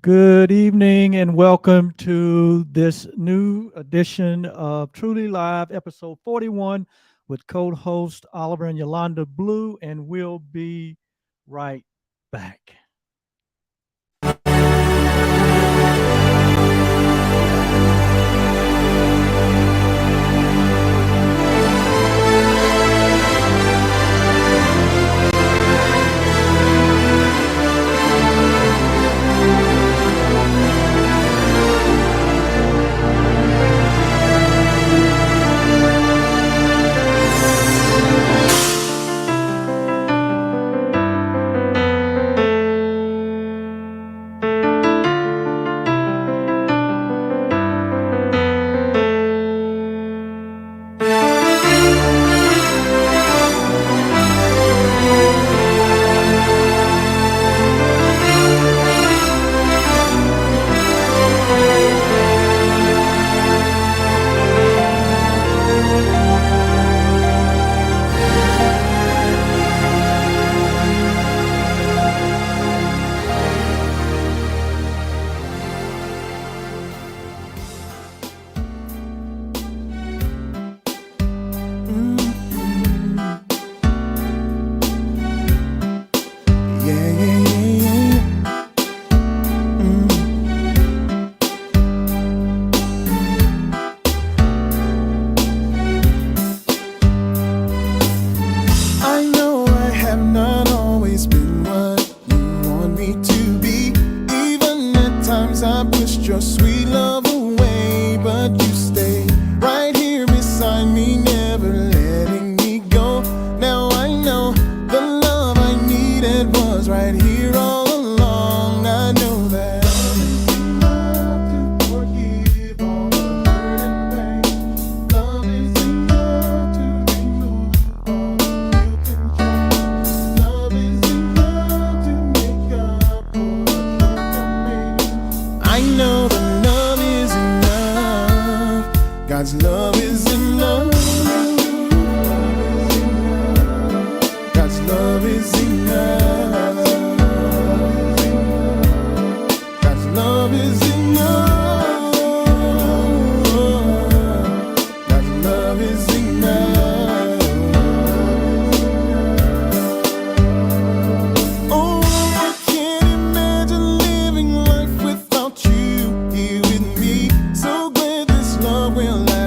Good evening and welcome to this new edition of Truly Live, episode 41, with co host Oliver and Yolanda Blue, and we'll be right back.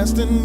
Lasting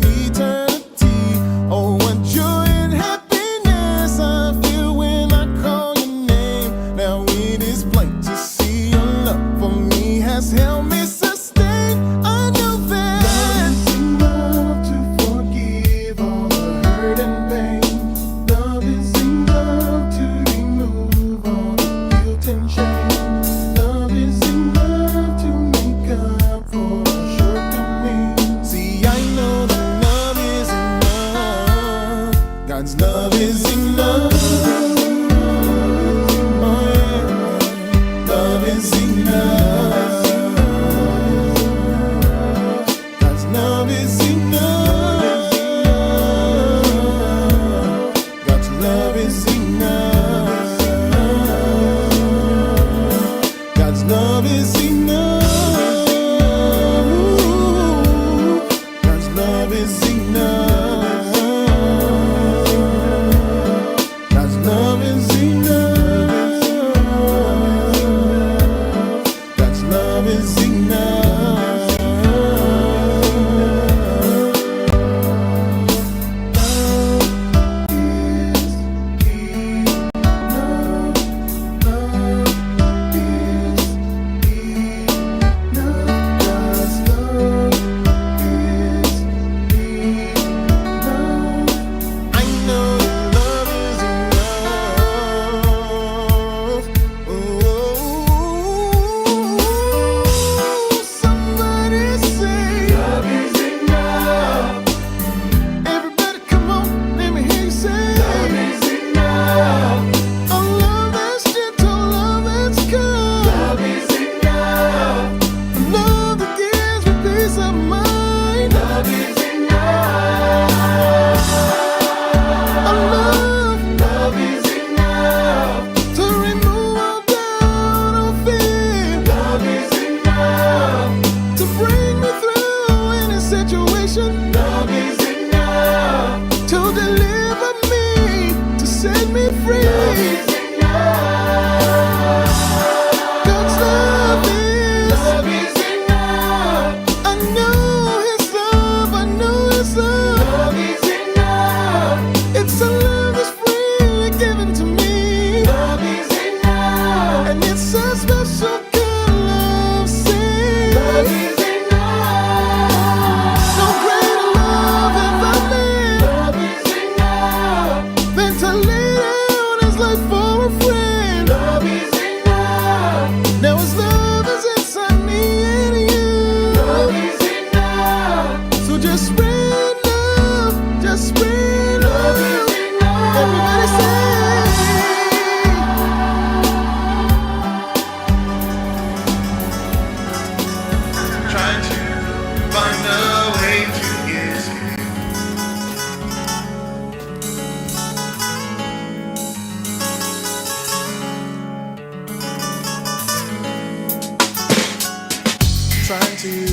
to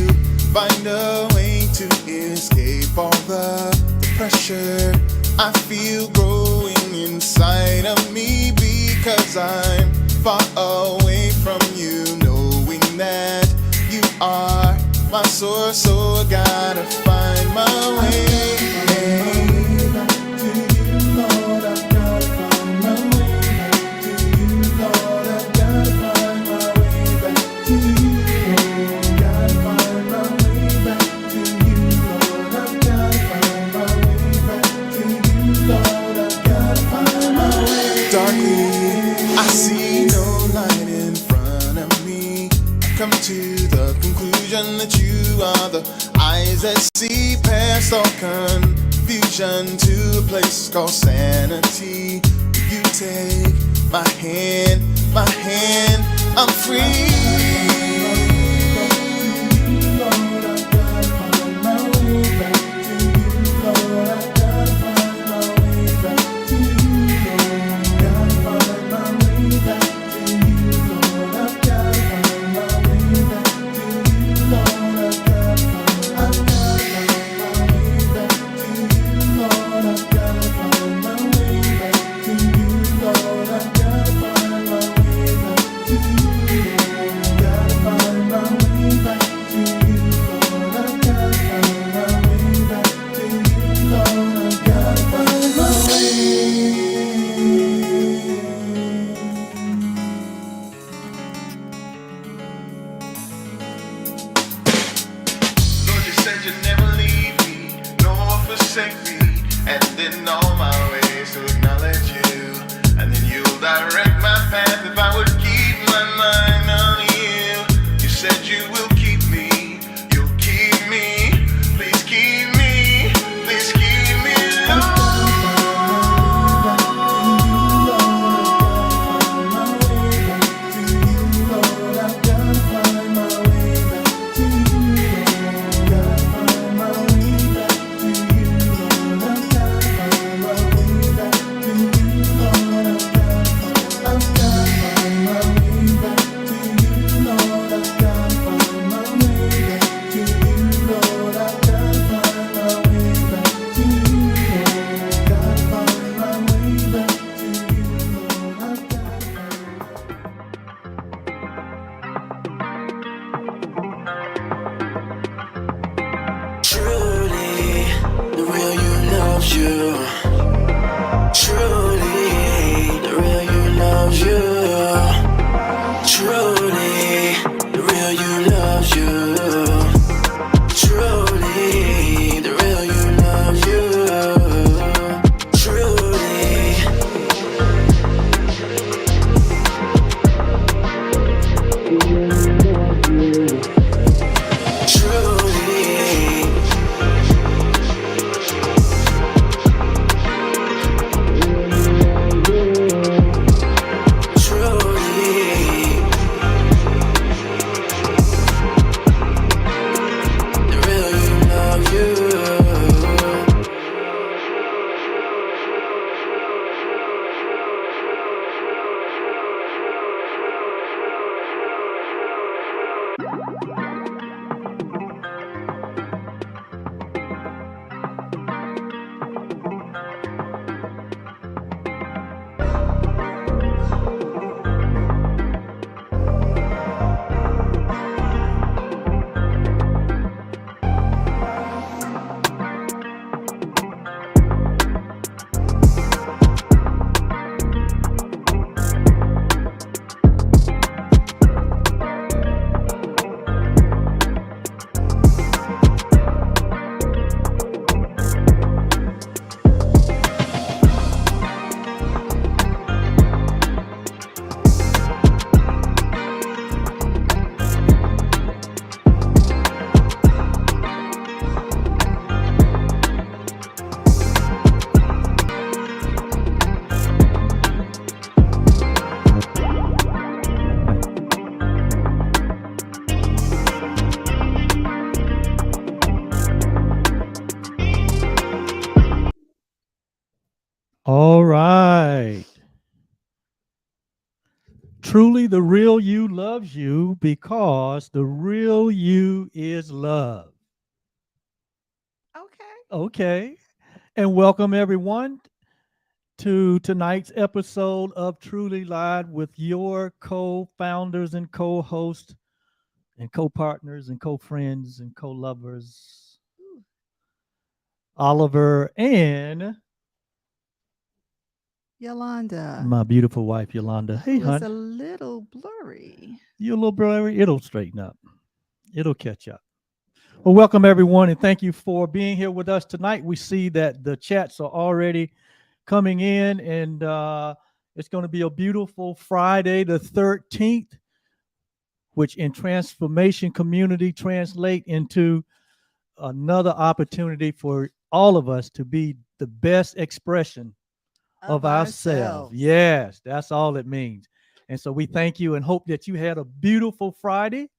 find a way to escape all the pressure I feel growing inside of me, because I'm far away from you, knowing that you are my source, so I gotta find my way. I see no light in front of me. I come to the conclusion that you are the eyes that see past all confusion to a place called sanity. You take my hand, I'm free. You'd never leave me, nor forsake me, and in all my ways to acknowledge you, and then you'll direct my path if I would keep my mind on you. You said you will keep me, you'll keep me, please keep me, please keep me Truly, the real you loves you because the real you is love. Okay. Okay. And welcome everyone to tonight's episode of Truly Live with your co founders and co hosts and co partners and co friends and co lovers, Ooh, Oliver and Yolanda, my beautiful wife, Yolanda. Hey, who is hon, a little blurry. you a little blurry? It'll straighten up, it'll catch up. Well, welcome everyone, and thank you for being here with us tonight. We see that the chats are already coming in, and it's going to be a beautiful Friday, the 13th, which in transformation community translate into another opportunity for all of us to be the best expression Of of ourselves. ourselves. Yes, that's all it means. And so we thank you and hope that you had a beautiful Friday.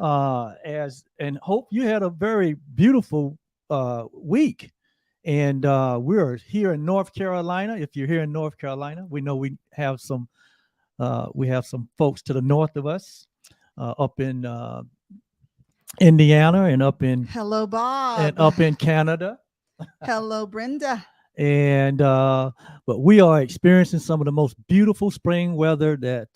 As and hope you had a very beautiful week. And we're here in North Carolina. If you're here in North Carolina, we know we have some folks to the north of us, up in Indiana Hello, and Bob. up in Canada. Hello, Brenda. And but we are experiencing some of the most beautiful spring weather that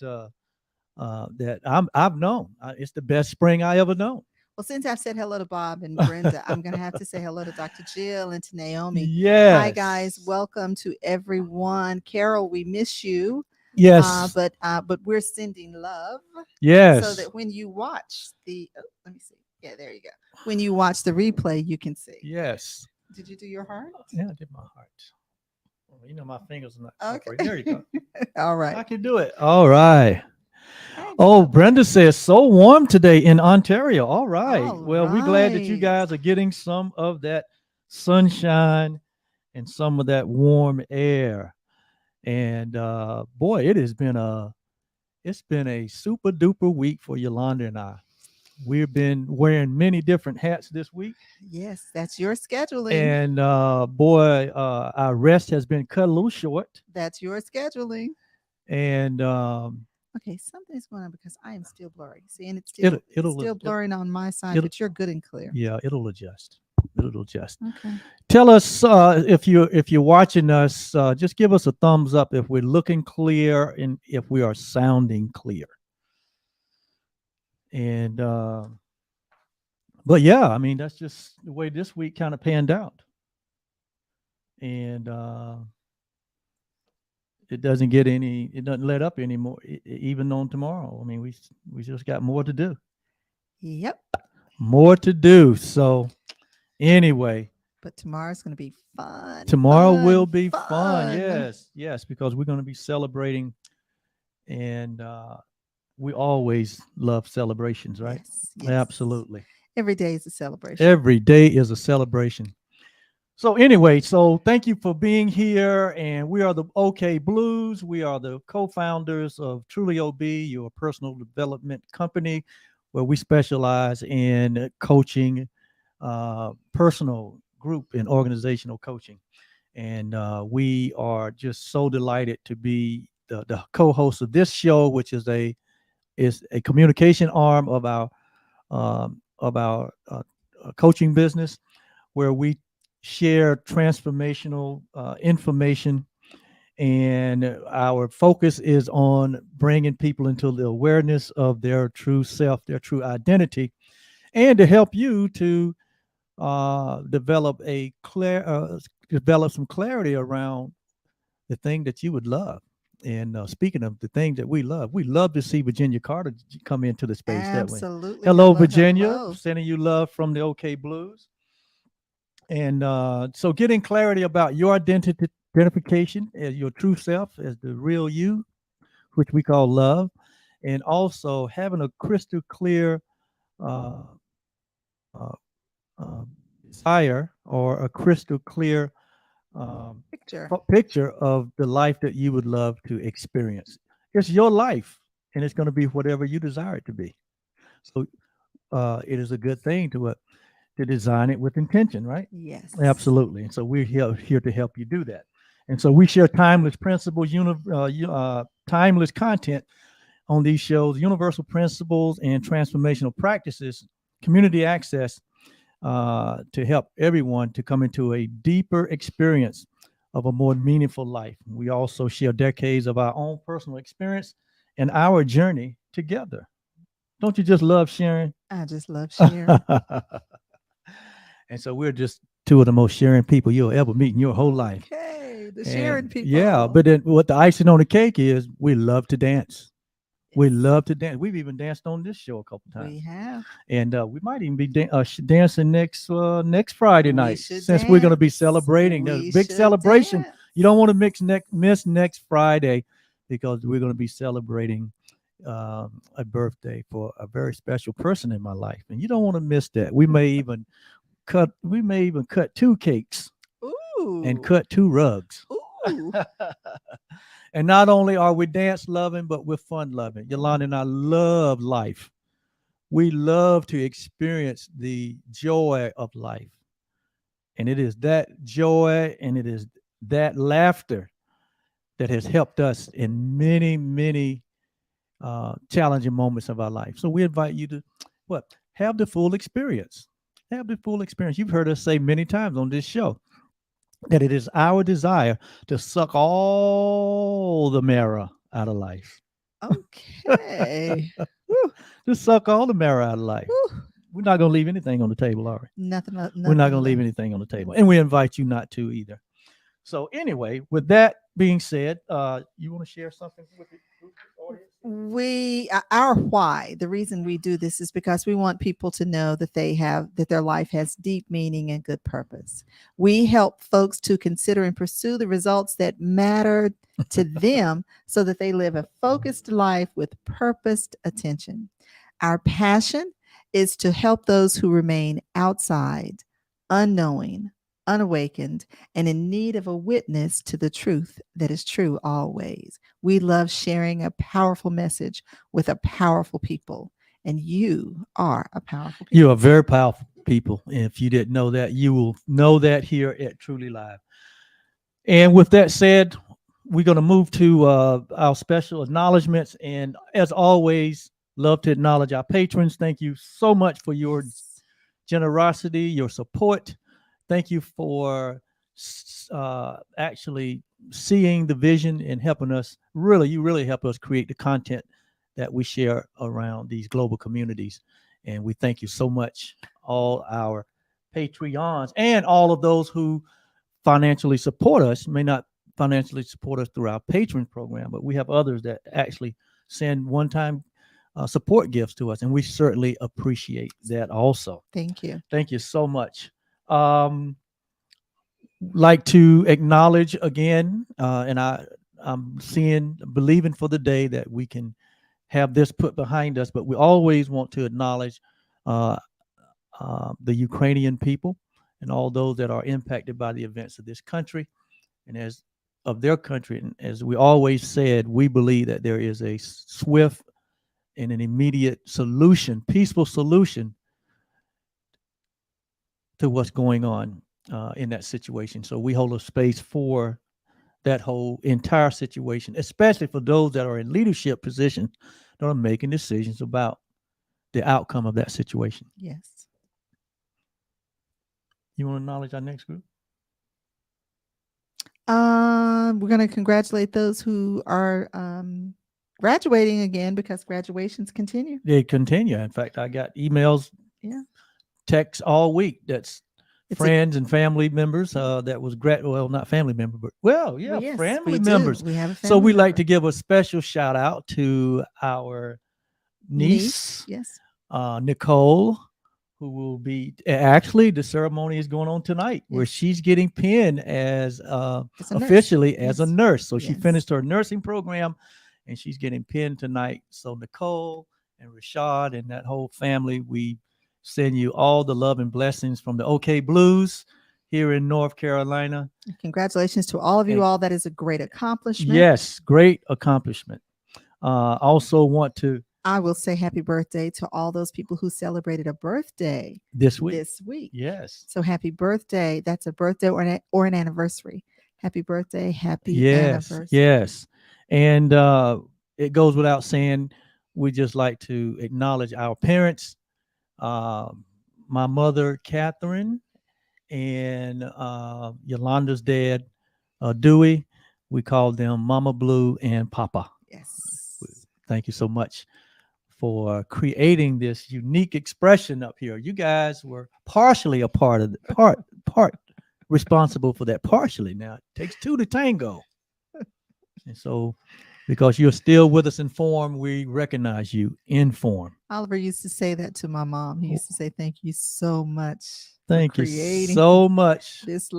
I've known. It's the best spring I ever known. Well, since I've said hello to Bob and Brenda, I'm going to have to say hello to Dr. Jill and to Naomi. Hi, guys. Yes. Welcome to everyone. Carol, we miss you. Yes. But we're sending love so Yes. that when you watch let me see. Yeah, there you go. When you watch the replay, you can see. Yes. Did you do your heart? Yeah, I did my heart. Well, you know, my fingers are not Okay. cooperating. There you go. All I right. can do it. All right. Hi, Oh, Jill. Brenda says so warm today in Ontario. All right. All Well, we're glad that you right. guys are getting some of that sunshine and some of that warm air. And boy, it's been a super duper week for Yolanda and I. We've been wearing many different hats this week. Yes, that's your scheduling. And boy, our rest has been cut a little short. That's your scheduling. And Okay, something's going on because I am still blurry. See, and it's it'll still blurring on my side, it'll but you're good and clear. yeah, it'll adjust. It'll adjust. Okay. Tell us if you're watching us, just give us a thumbs up if we're looking clear and if we are sounding clear. And but yeah, I mean that's just the way this week kind of panned out. And it doesn't let up anymore, even on tomorrow. I mean, we just got more to do, Yep. more to do. So anyway, But tomorrow's going to be fun. tomorrow fun, will be fun. fun. Yes, because we're going to be celebrating, and we always love celebrations, right? Yes, yes. Absolutely. Every day is a celebration. Every day is a celebration. So anyway, so thank you for being here, and we are the OK Blues. We are the co-founders of Truly OB, your personal development company, where we specialize in coaching, personal, group, and organizational coaching. And we are just so delighted to be the co-host of this show, which is a communication arm of our coaching business, where we share transformational information, and our focus is on bringing people into the awareness of their true self, their true identity, and to help you to develop develop some clarity around the thing that you would love. And speaking of the things that we love to see Virginia Carter come into the space, that way. Absolutely. Hello, Virginia. Hello. Sending you love from the OK Blues. And so getting clarity about your identification as your true self, as the real you, which we call love, and also having a crystal clear uh, uh, uh, desire or a crystal clear Picture. picture of the life that you would love to experience. It's your life, and it's going to be whatever you desire it to be. So it is a good thing to design it with intention, right? Yes. Absolutely. And so we're here to help you do that. And so we share timeless principles, timeless content on these shows, universal principles and transformational practices, community access to help everyone to come into a deeper experience of a more meaningful life. We also share decades of our own personal experience and our journey together. Don't you just love sharing? I just love sharing. And so we're just two of the most sharing people you'll ever meet in your whole life. Okay, the sharing And people. yeah, but then what the icing on the cake is, we love to dance. We love to dance. We've even danced on this show a couple times. We have. And we might even be dancing next Friday We night, should since we're going to be dance. celebrating the We big should celebration. dance. You don't want to miss next Friday, because we're going to be celebrating a birthday for a very special person in my life, and you don't want to miss that. We may even cut two cakes and Ooh. cut two rugs. Ooh. And not only are we dance loving, but we're fun loving. Yolanda and I love life. We love to experience the joy of life. And it is that joy and it is that laughter that has helped us in many, many challenging moments of our life. So we invite you to have the full experience. Have the full experience. You've heard us say many times on this show that it is our desire to suck all the marrow out of life. Okay. To suck all the marrow out of life. Whew. We're not going to leave anything on the table, are we? Nothing. We're not going to leave anything on the table. And we invite you not to either. So anyway, with that being said, you want to share something with the audience? Our why, the reason we do this is because we want people to know that their life has deep meaning and good purpose. We help folks to consider and pursue the results that matter to them so that they live a focused life with purposed attention. Our passion is to help those who remain outside, unknowing, unawakened, and in need of a witness to the truth that is true always. We love sharing a powerful message with a powerful people, and you are a powerful people. You are very powerful people. And if you didn't know that, you will know that here at Truly Live. And with that said, we're going to move to our special acknowledgements. And as always, love to acknowledge our patrons. Thank you so much for your generosity, your support. Thank you for actually seeing the vision and helping us. You really help us create the content that we share around these global communities. And we thank you so much, all our Patreons and all of those who financially support us. May not financially support us through our patron program, but we have others that actually send one-time support gifts to us, and we certainly appreciate that also. Thank you. Thank you so much. Like to acknowledge again, and I'm believing for the day that we can have this put behind us, but we always want to acknowledge the Ukrainian people and all those that are impacted by the events of this country and as of their country. And as we always said, we believe that there is a swift and an immediate solution, peaceful solution to what's going on in that situation. So we hold a space for that whole entire situation, especially for those that are in leadership positions that are making decisions about the outcome of that situation. Yes. You want to acknowledge our next group? We're going to congratulate those who are graduating again, because graduations continue. They continue. In fact, I got emails, texts all week. That's friends and family members that was not family member, but yes, family members. We have a family so we member. like to give a special shout out to our niece. Yes. Nicole, who will be actually, the ceremony is going on tonight, where she's getting pinned as officially as a nurse. So she finished her nursing program and she's getting pinned tonight. So Nicole and Rashad and that whole family, we send you all the love and blessings from the OK Blues here in North Carolina. Congratulations to all of you all. That is a great accomplishment. Yes, great accomplishment. Also want to I will say happy birthday to all those people who celebrated a birthday this week. Yes. So happy birthday. That's a birthday or an anniversary. Happy birthday. Happy anniversary. Yes. And it goes without saying, we just like to acknowledge our parents, uh, my mother, Catherine, and Yolanda's dad, Dewey. We call them Mama Blue and Papa. Yes. Thank you so much for creating this unique expression up here. You guys were partially a part of the part responsible for that partially. Now it takes two to tango. And so because you're still with us in form, we recognize you in form. Oliver used to say that to my mom. He used to say, "Thank you so much Thank for you creating so much this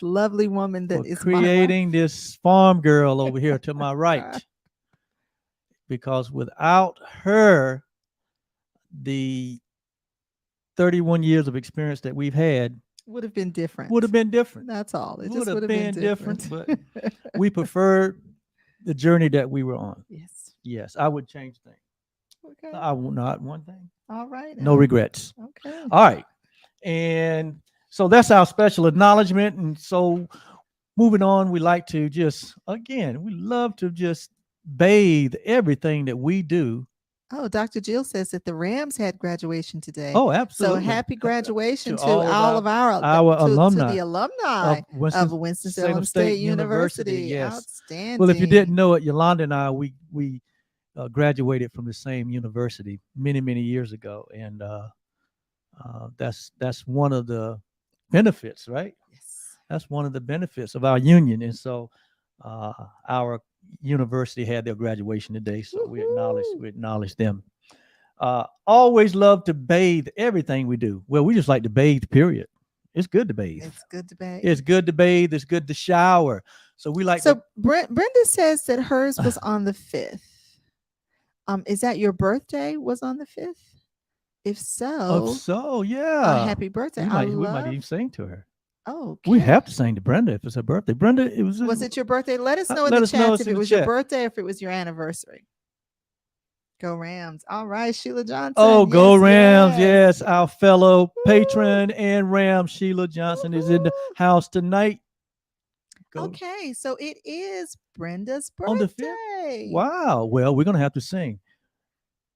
lovely woman that for is creating this farm girl over here to my right. Because without her, the 31 years of experience that we've had would have been different. would have been different. That's all. It Would just have would have been been different, different. but we prefer the journey that we were on. Yes. Yes, I would change things. Okay. I will not one thing. All right. No regrets. Okay. All right. And so that's our special acknowledgement. And so moving on, we like to just, again, we love to just bathe everything that we do. Oh, Dr. Jill says that the Rams had graduation today. Oh, So absolutely. happy graduation To to all of our our to alumni the alumni of Winston-Salem State University. Yes. Outstanding. Well, if you didn't know it, Yolanda and I, we graduated from the same university many, many years ago. And that's one of the benefits, right? Yes. That's one of the benefits of our union. And so our university had their graduation today, so we acknowledge them. Always love to bathe everything we do. Well, we just like to bathe, period. It's good to bathe. It's good to bathe. It's good to bathe. It's good to shower. So we like So Brenda says that hers was on the 5th. Is that your birthday was on the 5th? If so, yeah. happy birthday. We might even sing to her. Oh, okay. We have to sing to Brenda if it's her birthday. Brenda, Was it your birthday? Let us know in let the us know chat if in it the was your chat. birthday or if it was your anniversary. Go Rams. All right, Sheila Johnson. Oh, go Yes, Rams. yes. Yes, our fellow Woo. patron and Ram, Sheila Johnson, is in the Woo-hoo. house tonight. Go. Okay, so it is Brenda's On the birthday. 5th? Wow. Well, we're going to have to sing.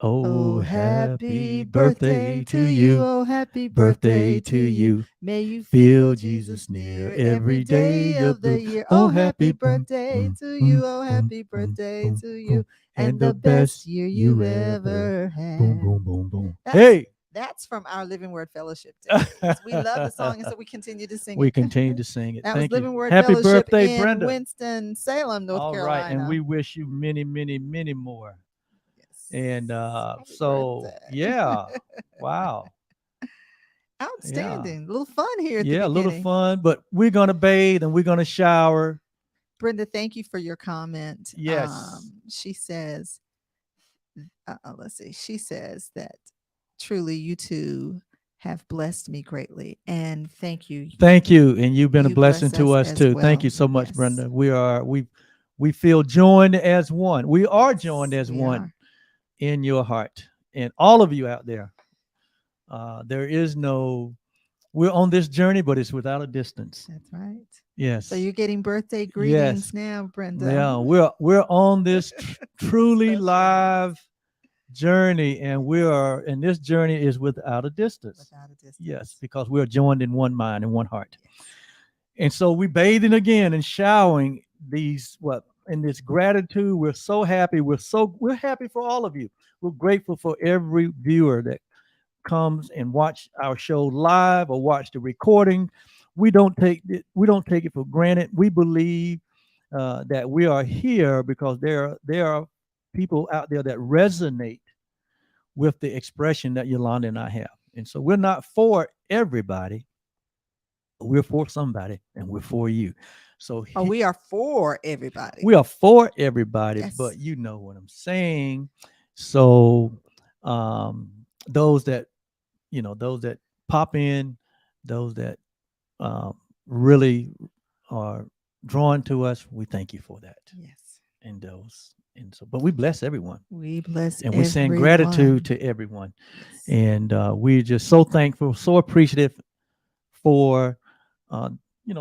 Oh, happy birthday to you. Oh, happy Birthday to you. May you Feel Jesus near every day of the year. Oh, Oh, happy boom, birthday boom, to you. boom, Oh, boom, happy boom, birthday boom, to boom, you. And the best year you've ever had. Boom, boom, boom, boom. That's- Hey. That's from our Living Word Fellowship Day. We love the song, and so we continue to sing it. We continue to sing it. That Thank was you. Living Word Happy Fellowship birthday, in Brenda. Winston-Salem, North All Carolina. right, and we wish you many, many, many more. Yes. And Happy so, birthday. yeah, wow. Outstanding. A little fun here at the Yeah, a beginning. little fun, but we're going to bathe and we're going to shower. Brenda, thank you for your comment. Yes. She says, let's see. She says that truly you two have blessed me greatly. And thank you. Thank you. And you've been a You blessing bless to us us as too. Thank well. you so much, Yes. Brenda. We feel joined as one. We are joined as We one are. in your heart. And all of you out there, we're on this journey, but it's without a distance. That's right. Yes. So you're getting birthday greetings now, Brenda. Yeah, we're on this truly That's live journey, and this journey is without a distance. Without a distance. Yes, because we're joined in one mind and one heart. And so we bathing again and showering in this gratitude. We're so happy. We're happy for all of you. We're grateful for every viewer that comes and watch our show live or watch the recording. We don't take it for granted. We believe that we are here because there are people out there that resonate with the expression that Yolanda and I have. And so we're not for everybody. We're for somebody, and we're for you. So we are for everybody. We are for everybody, Yes. but you know what I'm saying. So those that pop in, those that really are drawn to us, we thank you for that. Yes. But we bless everyone. We bless and we send everyone. gratitude to everyone. Yes. And we're just so thankful, so appreciative for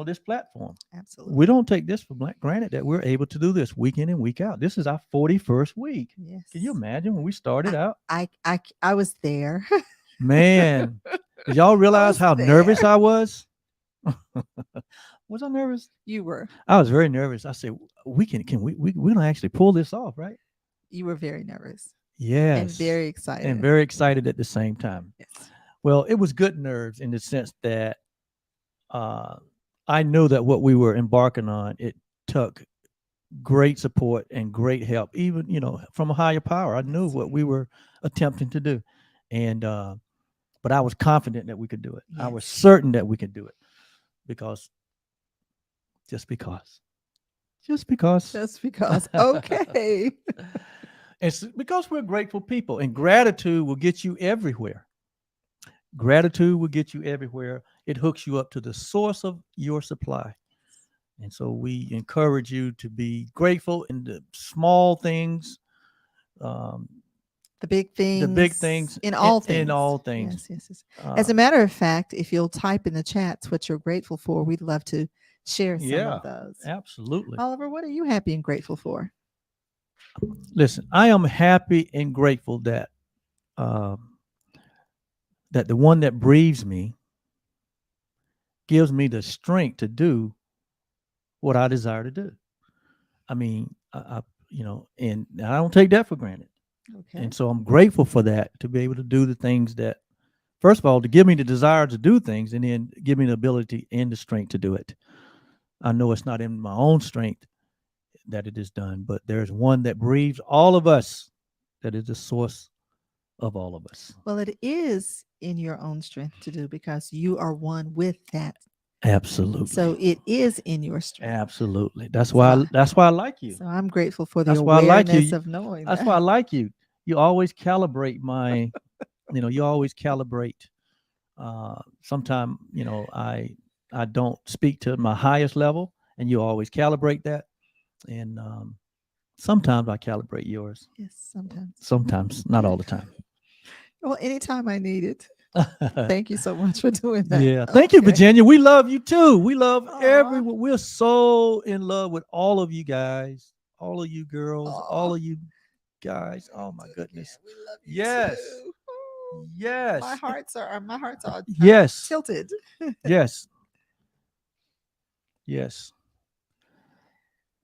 this platform. Absolutely. We don't take this for granted that we're able to do this week in and week out. This is our 41st week. Yes. Can you imagine when we started out? I was there. Man, did y'all realize was how nervous there. I was? Was I nervous? You were. I was very nervous. I said, we don't actually pull this off, right? You were very nervous Yes. and very excited. And very excited at the same time. Yes. Well, it was good nerves in the sense that I knew that what we were embarking on, it took great support and great help, even, from a higher power. I knew what we were attempting to do. And, but I was confident that we could do it. I was Yes. certain that we could do it because, just because. Just because. Okay. It's because we're grateful people, and gratitude will get you everywhere. Gratitude will get you everywhere. It hooks you up to the source of your supply. And so we encourage you to be grateful in the small things, um, The big things. In all things. In all things. Yes. As a matter of fact, if you'll type in the chats what you're grateful for, we'd love to share some of those. Absolutely. Oliver, what are you happy and grateful for? Listen, I am happy and grateful that that the one that breathes me gives me the strength to do what I desire to do. I mean, and I don't take that for granted. Okay. And so I'm grateful for that, to be able to do the things that, first of all, to give me the desire to do things, and then give me the ability and the strength to do it. I know it's not in my own strength that it is done, but there's one that breathes all of us, that is the source of all of us. Well, it is in your own strength to do because you are one with that. Absolutely. So it is in your strength. Absolutely. That's why I like you. So I'm grateful for the That's why I like awareness you. of knowing That's that. why I like you. You always calibrate my, you always calibrate. Sometimes, I don't speak to my highest level, and you always calibrate that. And sometimes I calibrate yours. Yes, sometimes. Sometimes, not all the time. Well, anytime I need it. Thank you so much for doing that. Yeah. Thank you, Virginia. We love you too. We love Aw. everyone. We're so in love with all of you guys, all of you girls, Aw. all of you guys. Oh my goodness. We love you Yes. too. Oh, Yes. my heart's are Yes. tilted. Yes. Yes.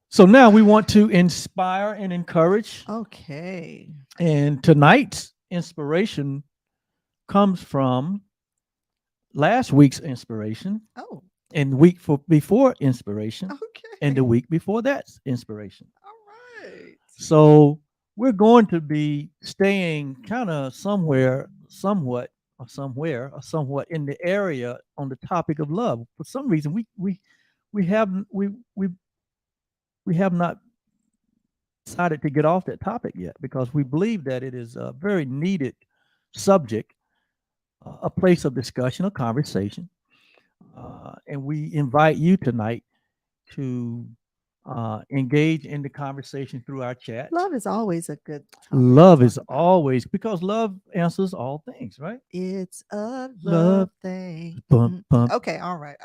So now we want to inspire and encourage. Okay. And tonight's inspiration comes from last week's inspiration, Oh, and the week before inspiration, okay. and the week before that's inspiration. All right. So we're going to be staying kind of somewhat in the area on the topic of love. For some reason, we have not decided to get off that topic yet, because we believe that it is a very needed subject, a place of discussion, a conversation. And we invite you tonight to engage in the conversation through our chat. Love is always a good topic. Love is always, because love answers all things, right? It's a Love. love thing. Bum, bum. Okay, all right.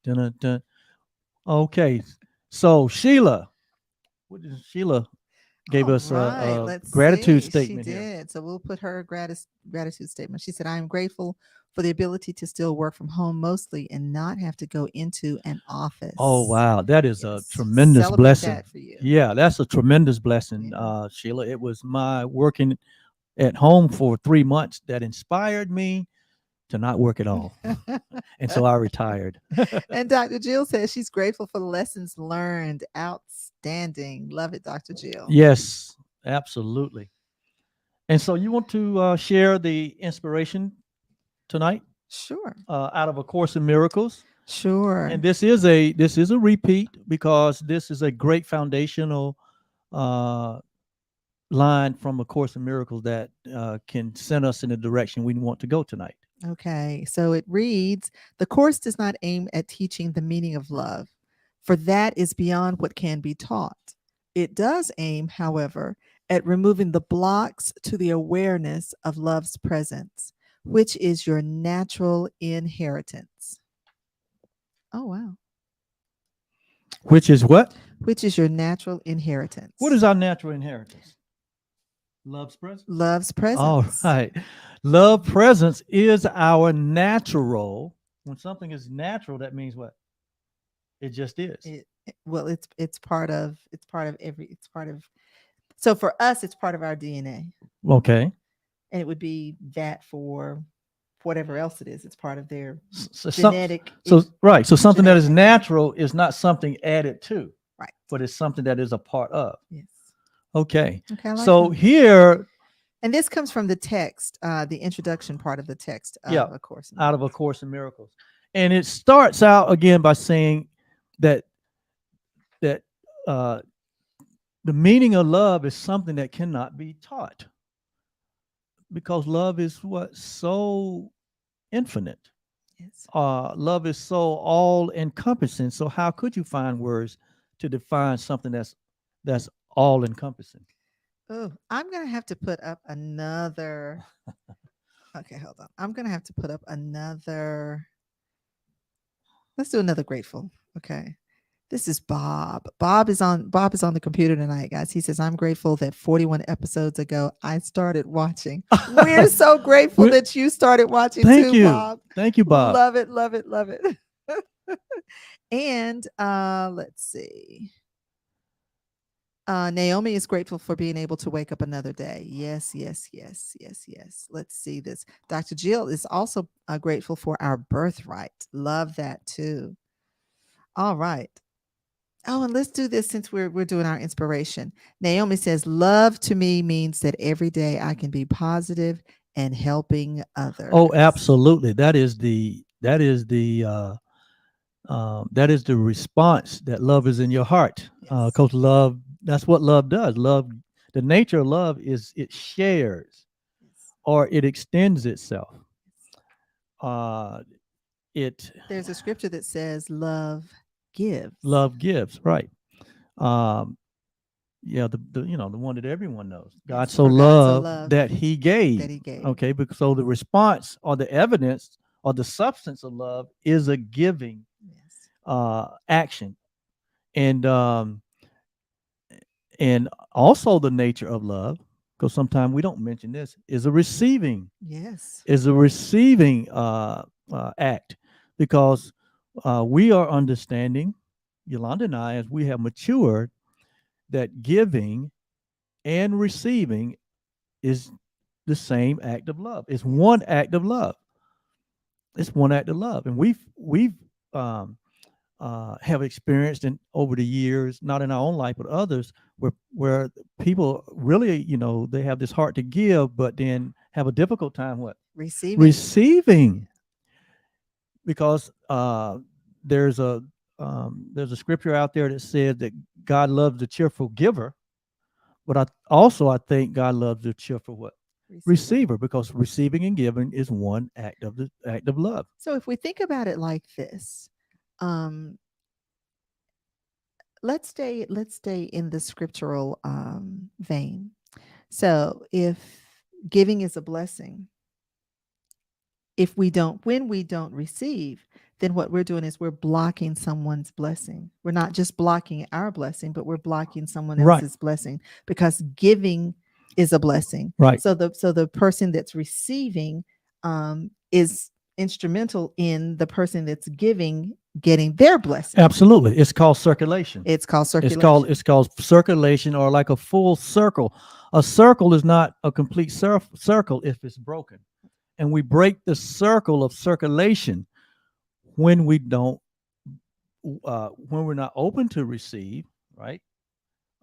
Dun, dun, dun. Okay, so Sheila gave us a Let's gratitude see. statement She here. did. So we'll put her gratitude statement. She said, I am grateful for the ability to still work from home mostly and not have to go into an office. Oh, wow. That is a Yes. tremendous Celebrate blessing. that for you. Yeah, that's a tremendous blessing, Yeah. Sheila. It was my working at home for 3 months that inspired me to not work at all. And so I retired. And Dr. Jill says she's grateful for the lessons learned. Outstanding. Love it, Dr. Jill. Yes, absolutely. And so you want to share the inspiration tonight? Sure. Out of A Course in Miracles. Sure. And this is a repeat, because this is a great foundational line from A Course in Miracles that can send us in the direction we want to go tonight. Okay, so it reads, the Course does not aim at teaching the meaning of love, for that is beyond what can be taught. It does aim, however, at removing the blocks to the awareness of love's presence, which is your natural inheritance. Oh, wow. which is what? Which is your natural inheritance. What is our natural inheritance? Love's presence. Love's All presence. right. Love presence is our natural. When something is natural, that means what? It just is. Well, it's part of it's part of, so for us it's part of our DNA, Okay. and it would be that for whatever else it is. It's part of their So, genetic. right. So something that is genetic- natural is not something added to, Right. but it's something that is a part of. Yes. Okay. Okay. I like So that. here, And this comes from the text, the introduction part of the text of Yeah, A Course in out of A Miracles. Course in Miracles, and it starts out again by saying that that the meaning of love is something that cannot be taught, because love is what? So infinite. Yes. Love is so all encompassing. So how could you find words to define something that's all encompassing? Oh, I'm gonna have to put up another. Okay, hold on. I'm gonna have to put up another. Let's do another grateful. Okay. This is Bob. Bob is on the computer tonight, guys. He says, I'm grateful that 41 episodes ago I started watching. We're so grateful that you started watching Thank too, you. Bob. Thank you, Bob. Love it, love it, love it. And let's see. Naomi is grateful for being able to wake up another day. Yes, yes, yes, yes, yes. Let's see this. Dr. Jill is also grateful for our birthright. Love that too. All right. Oh, and let's do this since we're doing our inspiration. Naomi says, love to me means that every day I can be positive and helping others. Oh, absolutely. That is the response that love is in your heart. Yes. Because love, that's what love does. Love, the nature of love is it shares Yes. or it extends itself. There's a scripture that says love gives. Love gives, right. Yeah, the one that everyone knows. God Yes, so for God so loved loved that he gave. that he gave. Okay, because so the response or the evidence or the substance of love is a giving Yes. action. And also the nature of love, because sometimes we don't mention this, is a receiving. Yes. Is a receiving act, because we are understanding, Yolanda and I, as we have matured, that giving and receiving is the same act of love. It's one act of love. It's one act of love, and we've have experienced in over the years, not in our own life but others, where people really, they have this heart to give, but then have a difficult time what receiving, because there's a scripture out there that says that God loves the cheerful giver, but I think God loves the cheerful what receiver, because receiving and giving is one act of love. So if we think about it like this, let's stay in the scriptural vein. So if giving is a blessing, when we don't receive, then what we're doing is we're blocking someone's blessing. We're not just blocking our blessing, but we're blocking someone else's blessing, because giving is a blessing. Right. So the person that's receiving is instrumental in the person that's giving getting their blessing. Absolutely. It's called circulation. It's called circulation. It's called circulation, or like a full circle. A circle is not a complete circle if it's broken. And we break the circle of circulation when we don't, when we're not open to receive, right?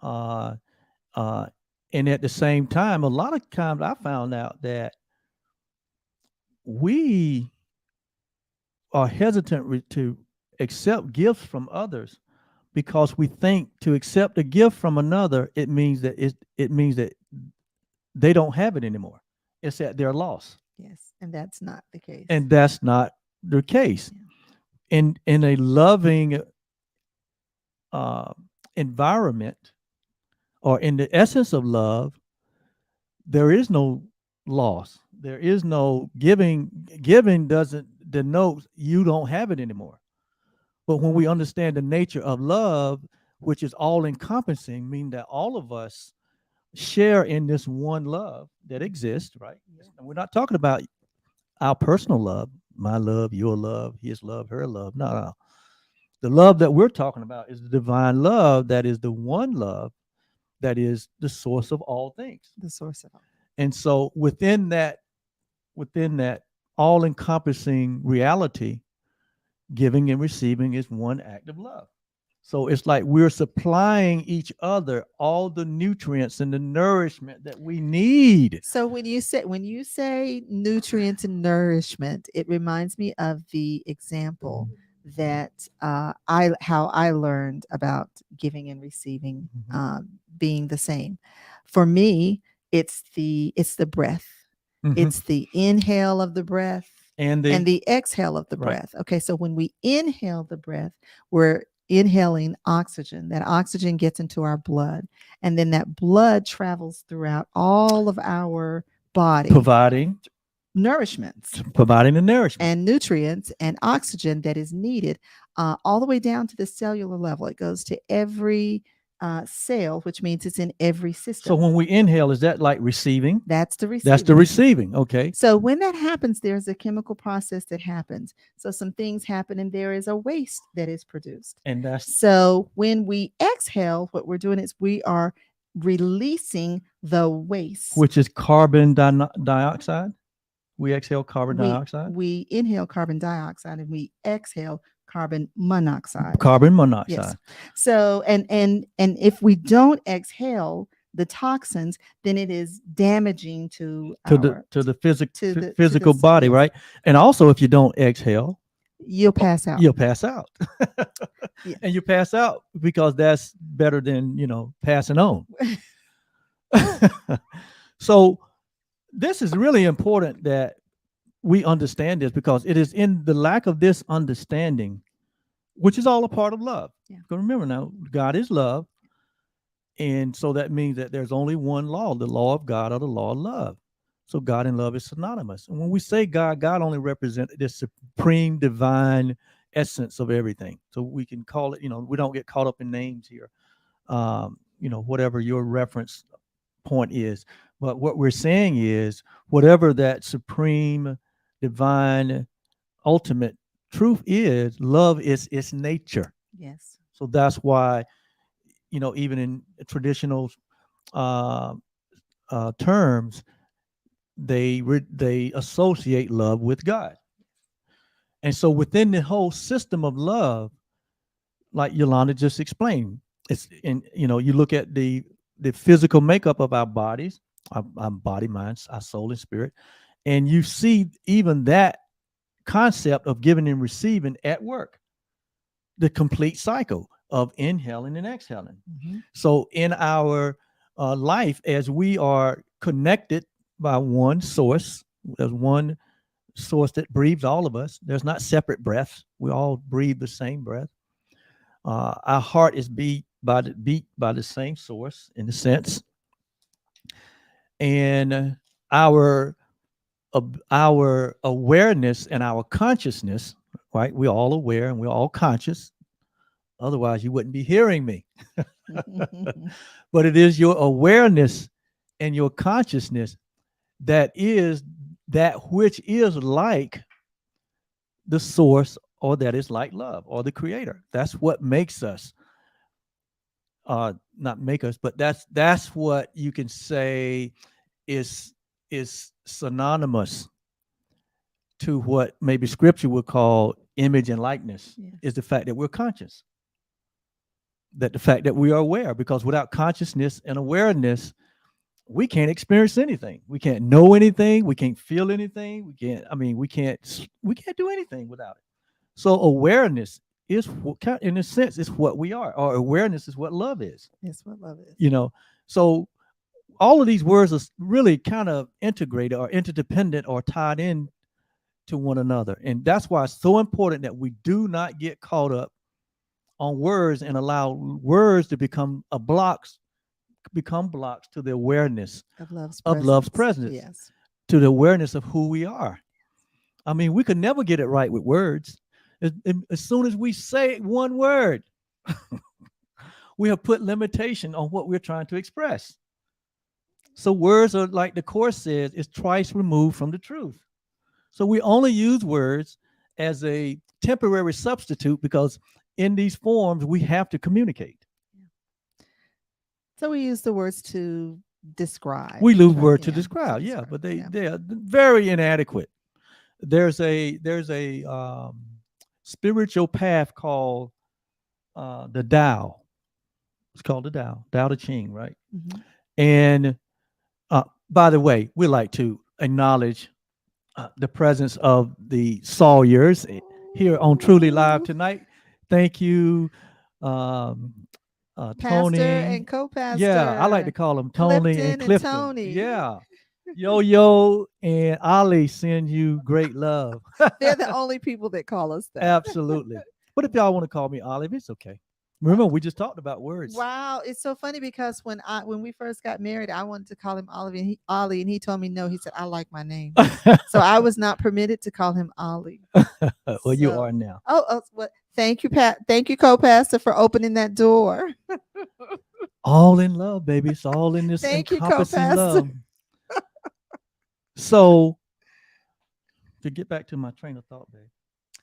And at the same time, a lot of times I found out that we are hesitant to accept gifts from others, because we think to accept a gift from another, it means that they don't have it anymore. It's at their loss. Yes, and that's not the case. And that's not the case. Yeah. In a loving environment, or in the essence of love, there is no loss. There is no giving. Giving doesn't denote you don't have it anymore. But when we understand the nature of love, which is all encompassing, meaning that all of us share in this one love that exists, right? And we're not talking about our personal love, my love, your love, his love, her love. No, no. The love that we're talking about is the divine love that is the one love that is the source of all things. The source of all. And so within that all encompassing reality, giving and receiving is one act of love. So it's like we're supplying each other all the nutrients and the nourishment that we need. So when you say nutrients and nourishment, it reminds me of the example that how I learned about giving and receiving being the same. For me, it's the breath. It's the inhale of the breath and the exhale of the breath. Okay, so when we inhale the breath, we're inhaling oxygen. That oxygen gets into our blood, and then that blood travels throughout all of our body, providing nourishments, providing the nourishment and nutrients and oxygen that is needed all the way down to the cellular level. It goes to every cell, which means it's in every system. So when we inhale, is that like receiving? That's the receiving. That's the receiving. Okay. So when that happens, there's a chemical process that happens. So some things happen and there is a waste that is produced. And that's so when we exhale, what we're doing is we are releasing the waste, which is carbon dioxide. We exhale carbon dioxide. We inhale carbon dioxide and we exhale carbon monoxide. Carbon monoxide. Yes. So and if we don't exhale the toxins, then it is damaging to the physical body, right? And also, if you don't exhale, you'll pass out. You'll pass out. Yeah. And you pass out because that's better than passing on. So this is really important that we understand this, because it is in the lack of this understanding, which is all a part of love. Yeah. Remember now, God is love. And so that means that there's only one law, the law of God or the law of love. So God and love is synonymous. And when we say God, God only represents this supreme divine essence of everything. So we can call it, we don't get caught up in names here, whatever your reference point is. But what we're saying is whatever that supreme divine ultimate truth is, love is its nature. Yes. So that's why, even in traditional terms, they associate love with God. And so within the whole system of love, like Yolanda just explained, it's in, you look at the physical makeup of our bodies, our body, mind, our soul and spirit, and you see even that concept of giving and receiving at work, the complete cycle of inhaling and exhaling. Mm-hmm. So in our life, as we are connected by one source, there's one source that breathes all of us. There's not separate breaths. We all breathe the same breath. Our heart is beat by the same source, in a sense. And our awareness and our consciousness, right? We're all aware and we're all conscious. Otherwise, you wouldn't be hearing me. But it is your awareness and your consciousness that is that which is like the source, or that is like love, or the creator. That's what makes us, not make us, but that's what you can say is synonymous to what maybe scripture would call image and likeness. Yes. Is the fact that we're conscious, that the fact that we are aware, because without consciousness and awareness, we can't experience anything. We can't know anything. We can't feel anything. We can't do anything without it. So awareness is, in a sense, is what we are. Or awareness is what love is. That's what love is. So all of these words are really kind of integrated or interdependent or tied in to one another. And that's why it's so important that we do not get caught up on words and allow words to become blocks to the awareness of love's presence. Yes. To the awareness of who we are. I mean, we could never get it right with words. As soon as we say one word, we have put limitation on what we're trying to express. So words are, like the Course says, is twice removed from the truth. So we only use words as a temporary substitute because in these forms we have to communicate. So we use the words to describe. We use words to Yeah, describe, yeah, but yeah. they are very inadequate. There's a spiritual path called the Tao. It's called the Tao Te Ching, right? Mhm. And by the way, we like to acknowledge the presence of the Sawyers here on Truly Live tonight. Thank you, um, Pastor Tony. and co-pastor. Yeah, I like to call them Tony Clifton and Clifton. Tony. Yeah. Yo and Ali send you great love. They're the only people that call us that. Absolutely. But if y'all want to call me Olive, it's okay. Remember, we just talked about words. Wow, it's so funny because when we first got married, I wanted to call him Ollie, and he told me no. He said I like my name, so I was not permitted to call him Ollie. Well, you are now. Well, thank you, Pat. Thank you, co-pastor, for opening that door. All in love, baby. It's all in this Thank you, encompassing co-pastor. love. So, to get back to my train of thought, babe.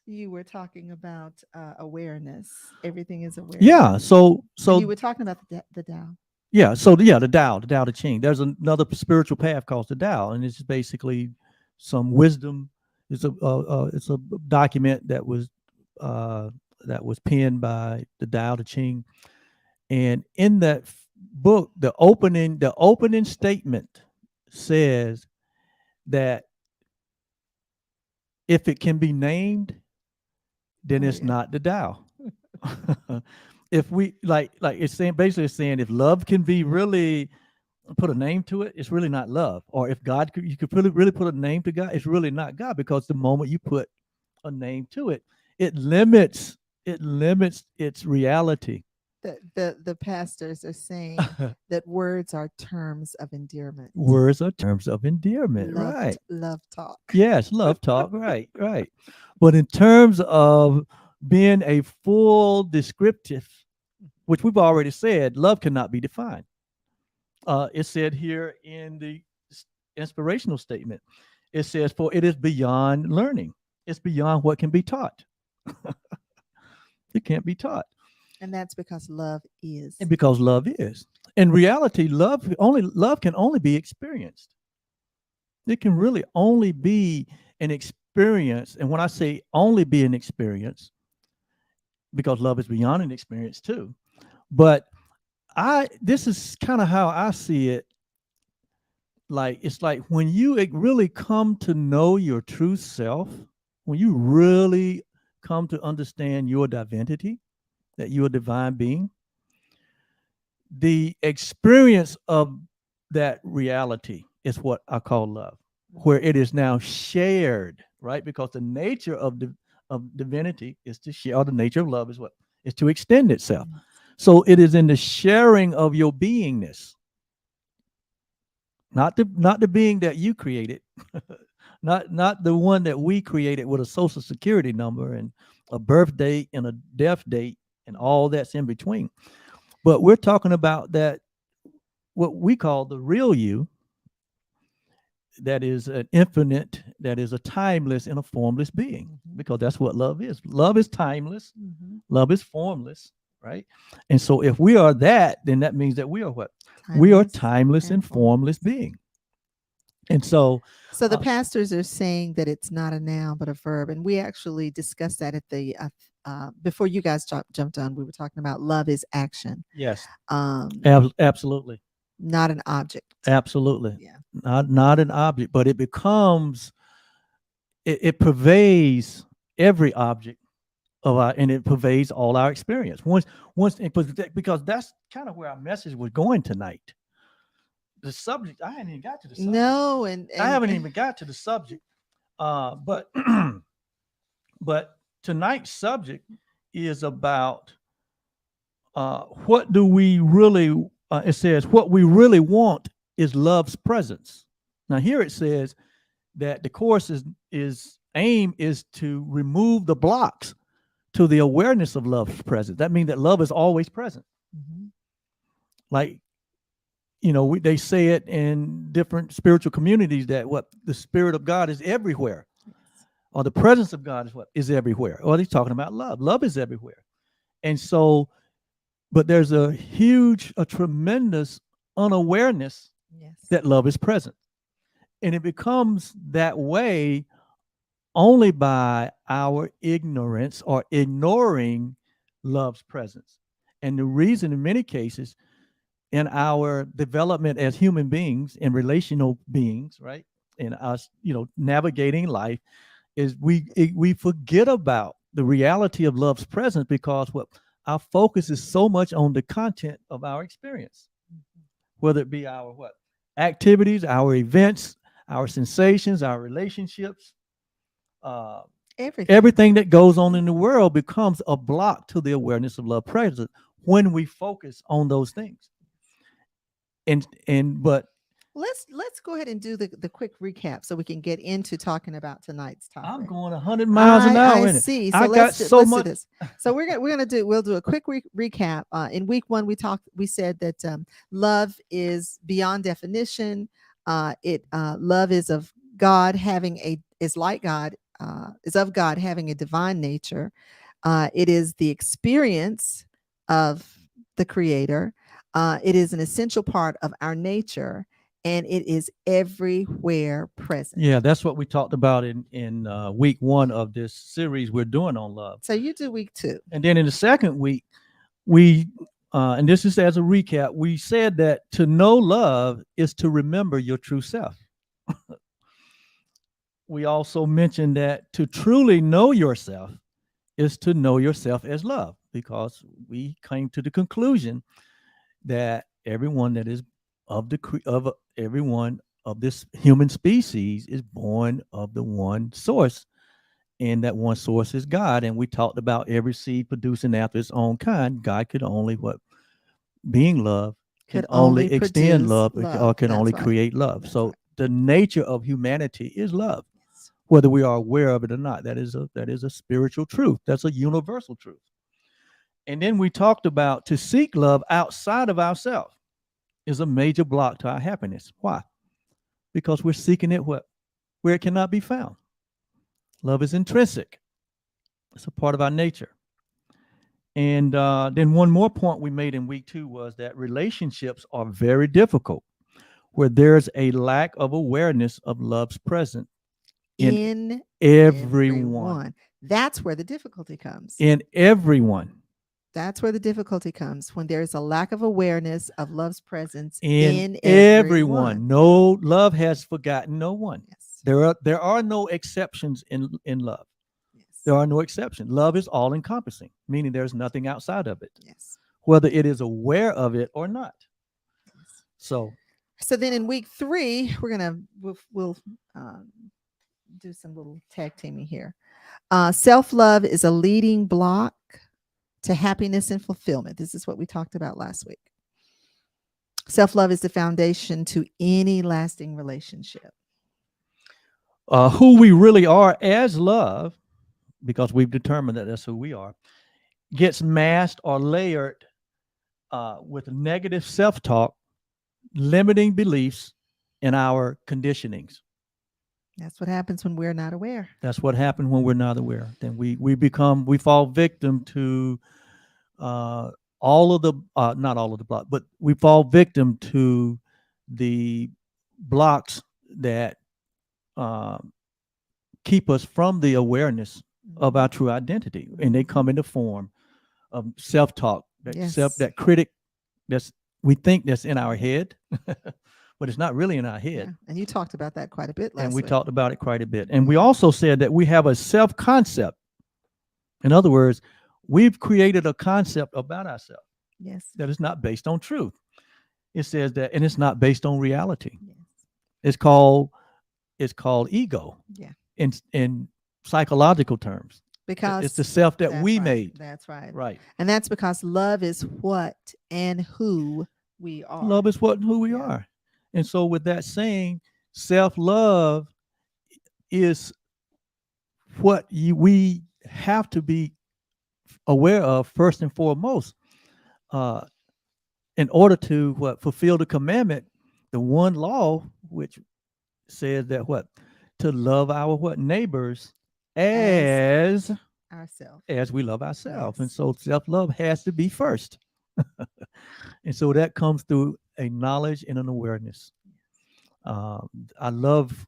You were talking about awareness. Everything is awareness. Yeah. So And you were talking about the Tao. Yeah. So the Tao Te Ching. There's another spiritual path called the Tao, and it's basically some wisdom. It's a document that was penned by the Tao Te Ching, and in that book, the opening statement says that if it can be named, then it's not the Tao. If we like it's saying, basically it's saying, if love can be really put a name to it, it's really not love. Or if God you could really put a name to God, it's really not God, because the moment you put a name to it, it limits its reality. The pastors are saying that words are terms of endearment. Words are terms of endearment, right? Love talk. Yes, love talk, right. But in terms of being a full descriptive, which we've already said, love cannot be defined. It said here in the inspirational statement, it says, for it is beyond learning. It's beyond what can be taught. It can't be taught. And that's because love is. And because love is. In reality, love can only be experienced. It can really only be an experience. And when I say only be an experience, because love is beyond an experience too. But this is kind of how I see it. Like, it's like when you really come to know your true self, when you really come to understand your divinity, that you're a divine being, the experience of that reality is what I call love, where it is now shared, right? Because the nature of divinity is to share, or the nature of love is what? Is to extend itself. So it is in the sharing of your beingness, not the being that you created, not the one that we created with a social security number and a birth date and a death date and all that's in between. But we're talking about that, what we call the real you, that is an infinite, that is a timeless and a formless being, because that's what love is. Love is timeless. Love is formless, right? And so if we are that, then that means that we are what? We are timeless and formless being. And so the pastors are saying that it's not a noun but a verb, and we actually discussed that at the before you guys jumped on. We were talking about love is action. Yes. Absolutely. Not an object. Absolutely. Yeah. Not an object, but it becomes, it pervades every object of our, and it pervades all our experience. Once, because that's kind of where our message was going tonight. The subject, I hadn't even got to the subject. No, and I haven't even got to the subject. But tonight's subject is about what do we really, it says, what we really want is love's presence. Now here it says that the Course is aim is to remove the blocks to the awareness of love's presence. That means that love is always present. Mhm. Like, they say it in different spiritual communities that what the Spirit of God is everywhere, Yes. or the presence of God is what is everywhere. Or he's talking about love. Love is everywhere. And so, but there's a tremendous unawareness Yes. that love is present. And it becomes that way only by our ignorance or ignoring love's presence. And the reason, in many cases, in our development as human beings and relational beings, right, in us, navigating life, is we forget about the reality of love's presence because what our focus is so much on the content of our experience, whether it be our what activities, our events, our sensations, our relationships, uh, Everything. everything that goes on in the world becomes a block to the awareness of love presence when we focus on those things. But Let's go ahead and do the quick recap so we can get into talking about tonight's topic. I'm going 100 miles an hour I in it. see. So I got let's so do much. this. So we'll do a quick recap. In week one, we said that love is beyond definition. Love is of God having is like God, is of God having a divine nature. It is the experience of the Creator. It is an essential part of our nature, and it is everywhere present. Yeah, that's what we talked about in week one of this series we're doing on love. So you do week two. And then in the second week, we and this is as a recap, we said that to know love is to remember your true self. We also mentioned that to truly know yourself is to know yourself as love, because we came to the conclusion that everyone that is of everyone of this human species is born of the one source, and that one source is God. And we talked about every seed producing after its own kind. God could only being love can Could only only extend produce love, or love. can That's only right. create love. That's So right. the nature of humanity is love, Yes. whether we are aware of it or not. That is a spiritual truth. That's a universal truth. And then we talked about to seek love outside of ourselves is a major block to our happiness. Why? Because we're seeking it where it cannot be found. Love is intrinsic. It's a part of our nature. And then one more point we made in week two was that relationships are very difficult where there's a lack of awareness of love's presence in everyone. That's where the difficulty comes. In everyone. That's where the difficulty comes, when there is a lack of awareness of love's presence In everyone. No, love has forgotten no one. Yes. There are no exceptions in love. Yes. There are no exceptions. Love is all encompassing, meaning there's nothing outside of it, Yes. whether it is aware of it or not. Yes. So then in week three, we'll do some little tag teaming here. Self-love is a leading block to happiness and fulfillment. This is what we talked about last week. Self-love is the foundation to any lasting relationship. who we really are as love, because we've determined that that's who we are, gets masked or layered with negative self-talk, limiting beliefs, and our conditionings. That's what happens when we're not aware. That's what happens when we're not aware. Then we fall victim to all of the not all of the blocks, but we fall victim to the blocks that keep us from the awareness of our true identity, and they come in the form of self-talk, that critic we think that's in our head, but it's not really in our head. Yeah. And you talked about that quite a bit last And we week. talked about it quite a bit. And we also said that we have a self-concept. In other words, we've created a concept about ourselves. Yes. That is not based on truth. It says that, and it's not based on reality. Yes. It's called ego. Yeah. In psychological terms. Because it's the self that we made. That's right. Right. And that's because love is what and who we are. Love is what and who we are. And so with that saying, self-love is what we have to be aware of first and foremost, uh, in order to what fulfill the commandment, the one law which says that what to love our what neighbors As as ourselves. as we love ourselves. And Yes. so self-love has to be first. And so that comes through a knowledge and an awareness. um, I love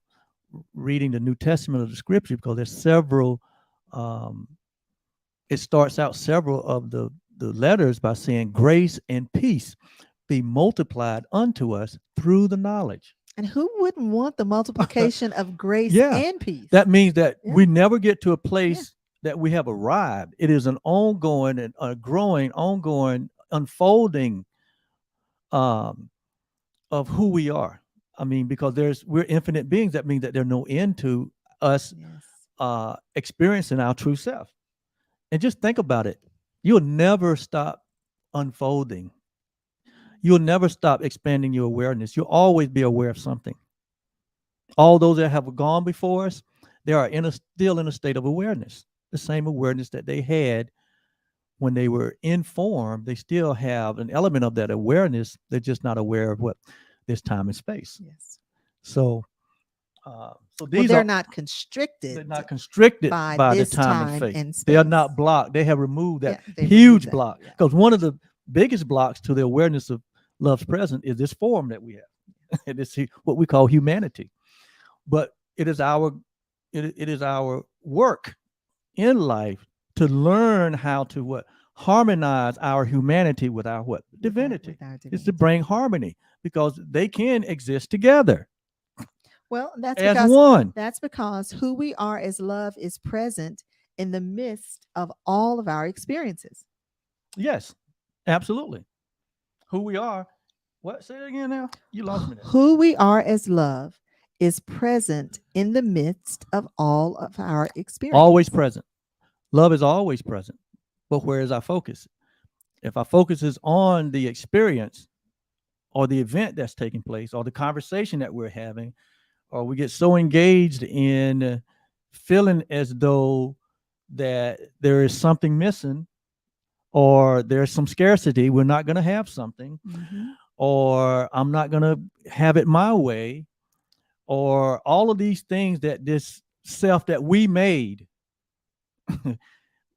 reading the New Testament of the Scripture because there's several. um, it starts out several of the letters by saying grace and peace be multiplied unto us through the knowledge. And who wouldn't want the multiplication of grace Yeah, and peace? that means that Yeah. we never get to a place that we have arrived. It is an ongoing and a growing, ongoing unfolding um, of who we are. I mean, because we're infinite beings. That means that there's no end to us Yes. experiencing our true self. And just think about it. You'll never stop unfolding. You'll never stop expanding your awareness. You'll always be aware of something. All those that have gone before us, they are still in a state of awareness. The same awareness that they had when they were informed, they still have an element of that awareness. They're just not aware of what this time and space. Yes. So, so Well, these they're are not constricted. they're not constricted by by the this time and time space. and They are space. not blocked. They have removed that Yeah, they removed huge that, block. yeah. Because one of the biggest blocks to the awareness of love's present is this form that we have. And it's what we call humanity. But it is our work in life to learn how to what harmonize our humanity with our what divinity. With our It's to divinity. bring harmony because they can exist together Well, as one. that's because who we are as love is present in the midst of all of our experiences. Yes, absolutely. Who we are. What? Say it again now. You lost me there. Who we are as love is present in the midst of all of our experiences. Always present. Love is always present. But where is our focus? If our focus is on the experience or the event that's taking place or the conversation that we're having, or we get so engaged in feeling as though that there is something missing or there's some scarcity, we're not going to have something, or I'm not going to have it my way, or all of these things that this self that we made,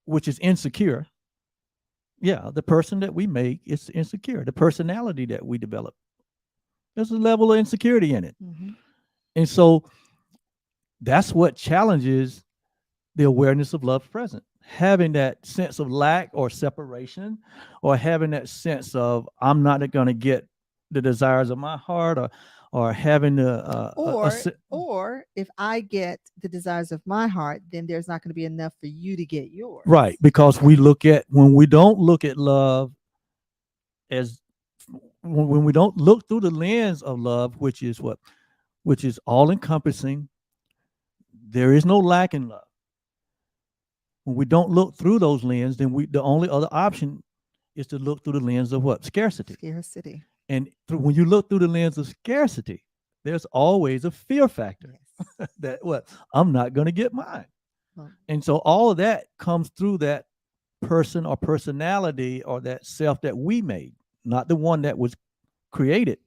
which is insecure. Yeah, the person that we make is insecure. The personality that we develop, there's a level of insecurity in it. And so that's what challenges the awareness of love present. Having that sense of lack or separation, or having that sense of I'm not going to get the desires of my heart, or having or if I get the desires of my heart, then there's not going to be enough for you to get yours. Right, because when we don't look at love as when we don't look through the lens of love, which is all encompassing, there is no lack in love. When we don't look through those lenses, then the only other option is to look through the lens of what? Scarcity. Scarcity. And when you look through the lens of scarcity, there's always a fear factor. Yes. That what? I'm not going to get mine. And so all of that comes through that person or personality or that self that we made, not the one that was created,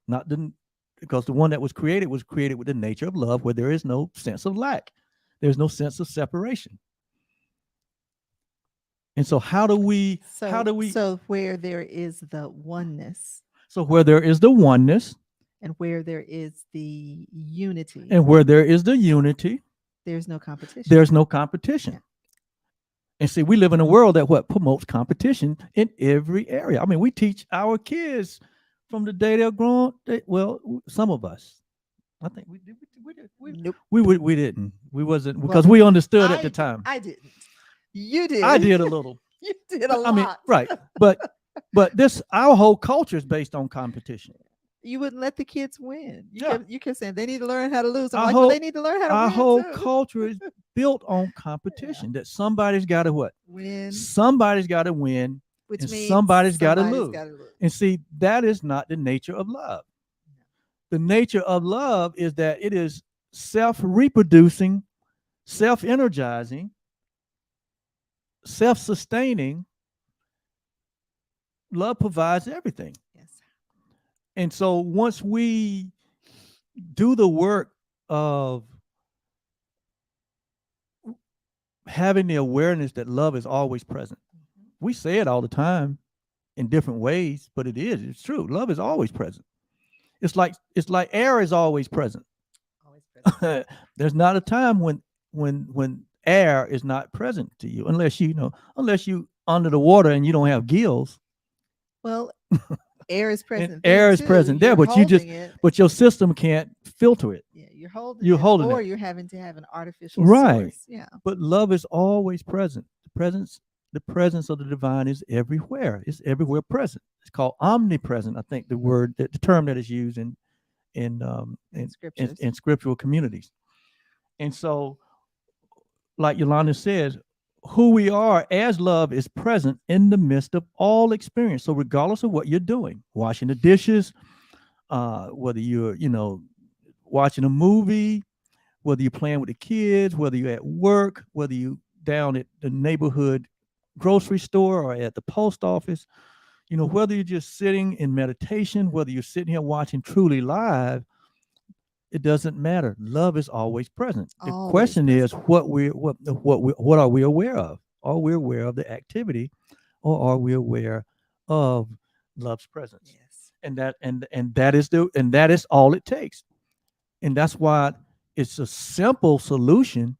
because the one that was created with the nature of love, where there is no sense of lack. There's no sense of separation. And so so where there is the oneness. So where there is the oneness. And where there is the unity. And where there is the unity. There's no competition. There's no competition. Yeah. And see, we live in a world that promotes competition in every area. I mean, we teach our kids from the day they're grown. Some of us. I think we did. Nope. We didn't. We wasn't, because we understood at the time. I didn't. You did. I did a little. You did a lot. I mean, right. But our whole culture is based on competition. You wouldn't let the kids win. You kept saying they need to learn how to lose. They need to learn how to win. Our whole culture is built on competition. That somebody's got to win. Somebody's got to win. Which means somebody's got to lose. And see, that is not the nature of love. The nature of love is that it is self-reproducing, self-energizing, self-sustaining, love provides everything. Yes. And so once we do the work of having the awareness that love is always present, we say it all the time in different ways, but it's true. Love is always present. It's like air is always present. Always present. There's not a time when air is not present to you, unless you under the water and you don't have gills. Well, air is present. Air is too. present there, You're but you just holding it. but your system can't filter it. Yeah, you're holding You're it, holding or it. you're having to have an artificial Right. source. Yeah. But love is always present. The presence of the divine is everywhere. It's everywhere present. It's called omnipresent. I think the term that is used in Scriptures. in scriptural communities. And so, like Yolanda says, who we are as love is present in the midst of all experience. So regardless of what you're doing, washing the dishes, whether you're, watching a movie, whether you're playing with the kids, whether you're at work, whether you down at the neighborhood grocery store or at the post office, whether you're just sitting in meditation, whether you're sitting here watching Truly Live, it doesn't matter. Love is always present. The Always question is present. what are we aware of? Are we aware of the activity, or are we aware of love's presence? Yes. And that is all it takes. And that's why it's a simple solution,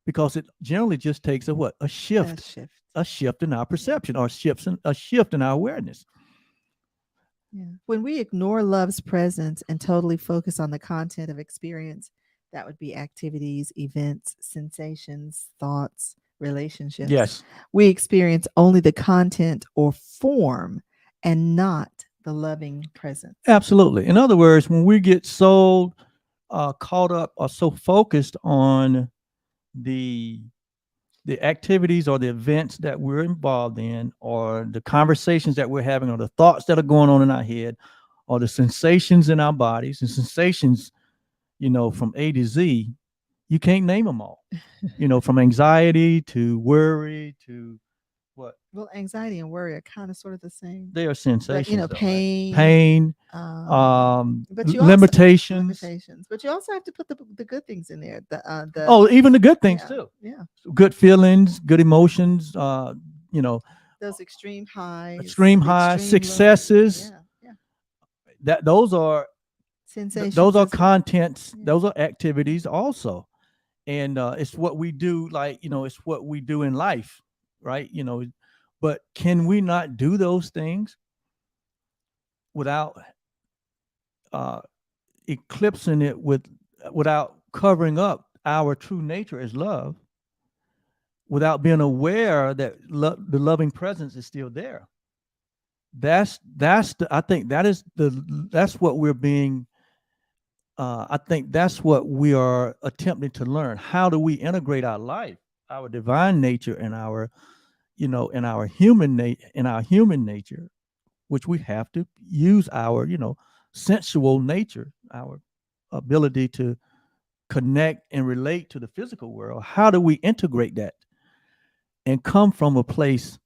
because it generally just takes a A shift. a shift in our perception, or a shift in our awareness. Yeah. When we ignore love's presence and totally focus on the content of experience, that would be activities, events, sensations, thoughts, relationships. Yes. We experience only the content or form and not the loving presence. Absolutely. In other words, when we get so caught up or so focused on the activities or the events that we're involved in, or the conversations that we're having, or the thoughts that are going on in our head, or the sensations in our bodies, and sensations, from A to Z, you can't name them all. From anxiety to worry to what? Well, anxiety and worry are kind of sort of the same. They are But, sensations. though, right? pain. Pain, But you also, limitations. But you also have to put the good things in there. Oh, even the good things yeah, too. Yeah. Good feelings, good emotions. Those extreme highs. Extreme the highs, extreme lows. successes. Yeah. That those are Sensations. those are as well. contents. Yeah. Those are activities also, and it's what we do. It's what we do in life, right? But can we not do those things without eclipsing it without covering up our true nature as love, without being aware that the loving presence is still there? I think that's what we're being. I think that's what we are attempting to learn. How do we integrate our life, our divine nature, and our, in our human nature, which we have to use our, sensual nature, our ability to connect and relate to the physical world. How do we integrate that and come from a place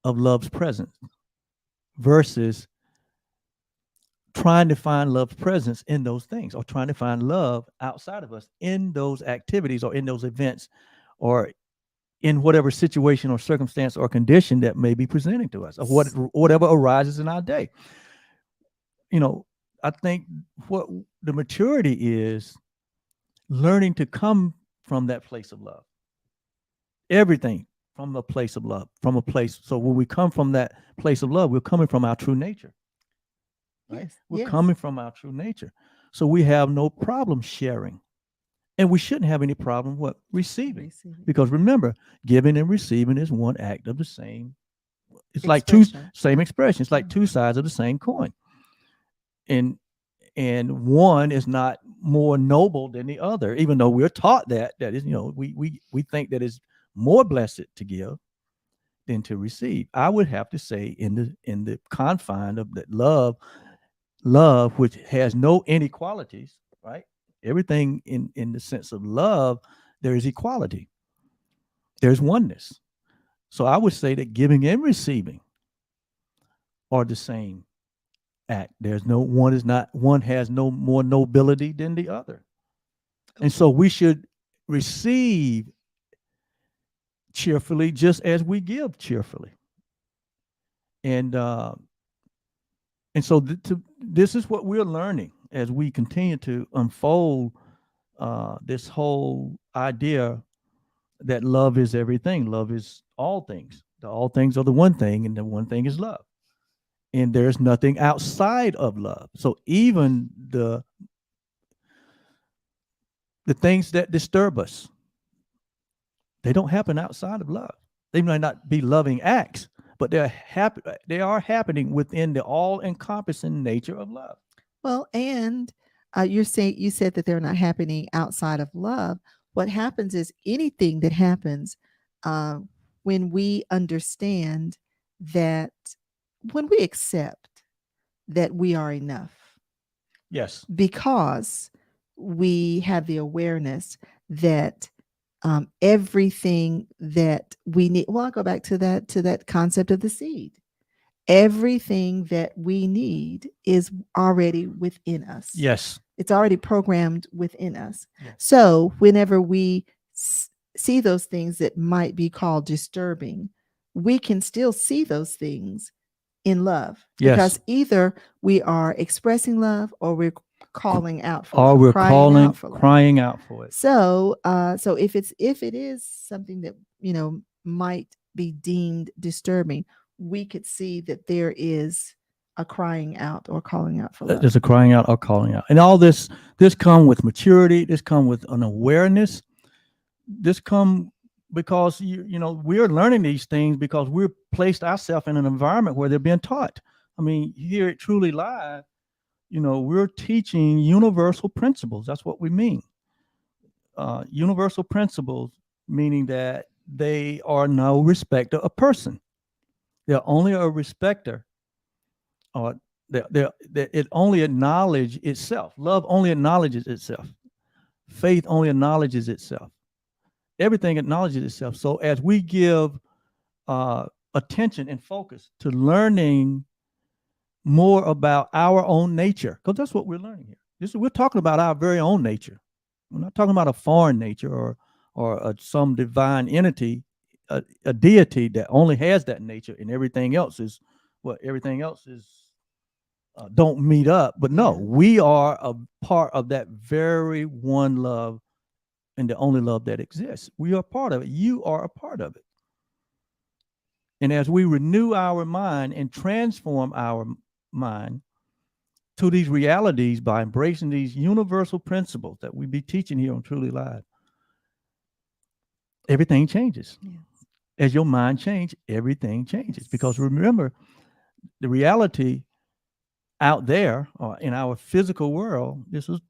of love's presence versus trying to find love's presence in those things, or trying to find love outside of us in those activities or in those events, or in whatever situation or circumstance or condition that may be presenting to us, or whatever arises in our day. I think what the maturity is learning to come from that place of love. Everything from a place of love, from a place. So when we come from that place of love, we're coming from our true nature. Right? Yes. We're Yes. coming from our true nature. So we have no problem sharing. And we shouldn't have any problem receiving. Because remember, giving and receiving is one act of the same. It's like same expression. It's like two sides of the same coin. And one is not more noble than the other, even though we're taught that is, we think that it's more blessed to give than to receive. I would have to say in the confine of that love, which has no inequalities, right? Everything in the sense of love, there is equality. There's oneness. So I would say that giving and receiving are the same act. There's no one is not one has no more nobility than the other. And so we should receive cheerfully just as we give cheerfully. And this is what we're learning as we continue to unfold this whole idea that love is everything. Love is all things. The all things are the one thing, and the one thing is love. And there's nothing outside of love. So even the things that disturb us, they don't happen outside of love. They might not be loving acts, but they are happening within the all-encompassing nature of love. Well, and you said that they're not happening outside of love. What happens is anything that happens uh, when we understand that, when we accept that we are enough, Yes. because we have the awareness that everything that we need. Well, I'll go back to that concept of the seed. Everything that we need is already within us. Yes. It's already programmed within us. Yes. So whenever we see those things that might be called disturbing, we can still see those things in love. Yes. Because either we are expressing love or we're calling out for or love, we're crying out for it. So So if it is something that might be deemed disturbing, we could see that there is a crying out or calling out for love. there's a crying out or calling out. And all this come with maturity, this come with an awareness. This come because we're learning these things because we're placed ourselves in an environment where they're being taught. I mean, here at Truly Live, we're teaching universal principles. That's what we mean. Universal principles, meaning that they are no respecter of person. They're only a respecter, or it only acknowledges itself. Love only acknowledges itself. Faith only acknowledges itself. Everything acknowledges itself. So as we give attention and focus to learning more about our own nature, because that's what we're learning here. We're talking about our very own nature. We're not talking about a foreign nature or some divine entity, a deity that only has that nature, and everything else is don't meet up. But no, we are a part of that very one love and the only love that exists. We are part of it. You are a part of it. And as we renew our mind and transform our mind to these realities by embracing these universal principles that we be teaching here on Truly Live, everything changes. Yes. As your mind changes, everything changes. Yes. Because remember, the reality out there or in our physical world, this is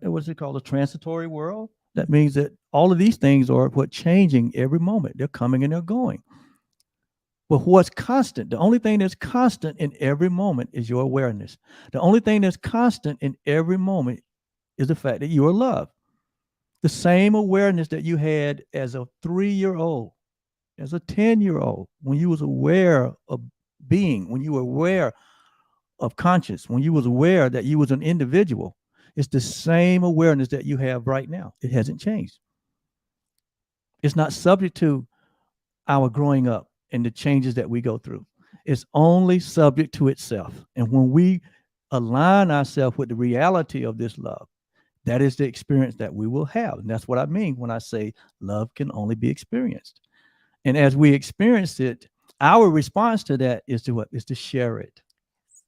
what's it called, a transitory world. That means that all of these things are changing every moment. They're coming and they're going. But what's constant, the only thing that's constant in every moment is your awareness. The only thing that's constant in every moment is the fact that you are loved. The same awareness that you had as a 3-year-old, as a 10-year-old, when you was aware of being, when you were aware of conscience, when you was aware that you was an individual, it's the same awareness that you have right now. It hasn't changed. It's not subject to our growing up and the changes that we go through. It's only subject to itself. And when we align ourselves with the reality of this love, that is the experience that we will have. And that's what I mean when I say love can only be experienced. And as we experience it, our response to that is to what? Is to share it,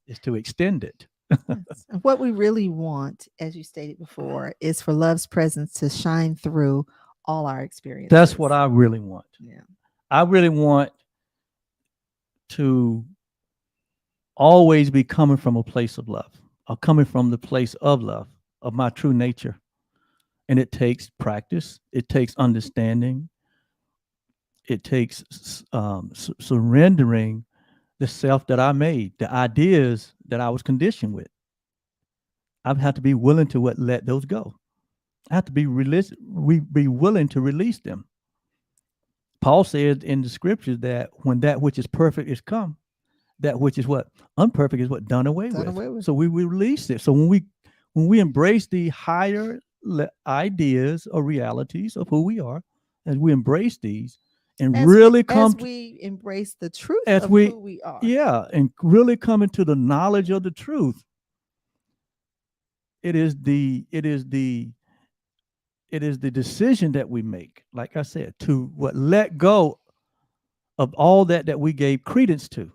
is to extend it. Yes. What we really want, as you stated before, is for love's presence to shine through all our experiences. That's what I really want. Yeah. I really want to always be coming from a place of love, or coming from the place of love, of my true nature. And it takes practice. It takes understanding. It takes surrendering the self that I made, the ideas that I was conditioned with. I've had to be willing to let those go. I have to be willing to release them. Paul said in the scriptures that when that which is perfect is come, that which is what unperfect is what done away Done with. away with. So we release it. So when we embrace the higher ideas or realities of who we are, as we embrace these and really come as we embrace the truth as of we who we are. yeah, and really come into the knowledge of the truth, it is the decision that we make, like I said, to what let go of all that we gave credence to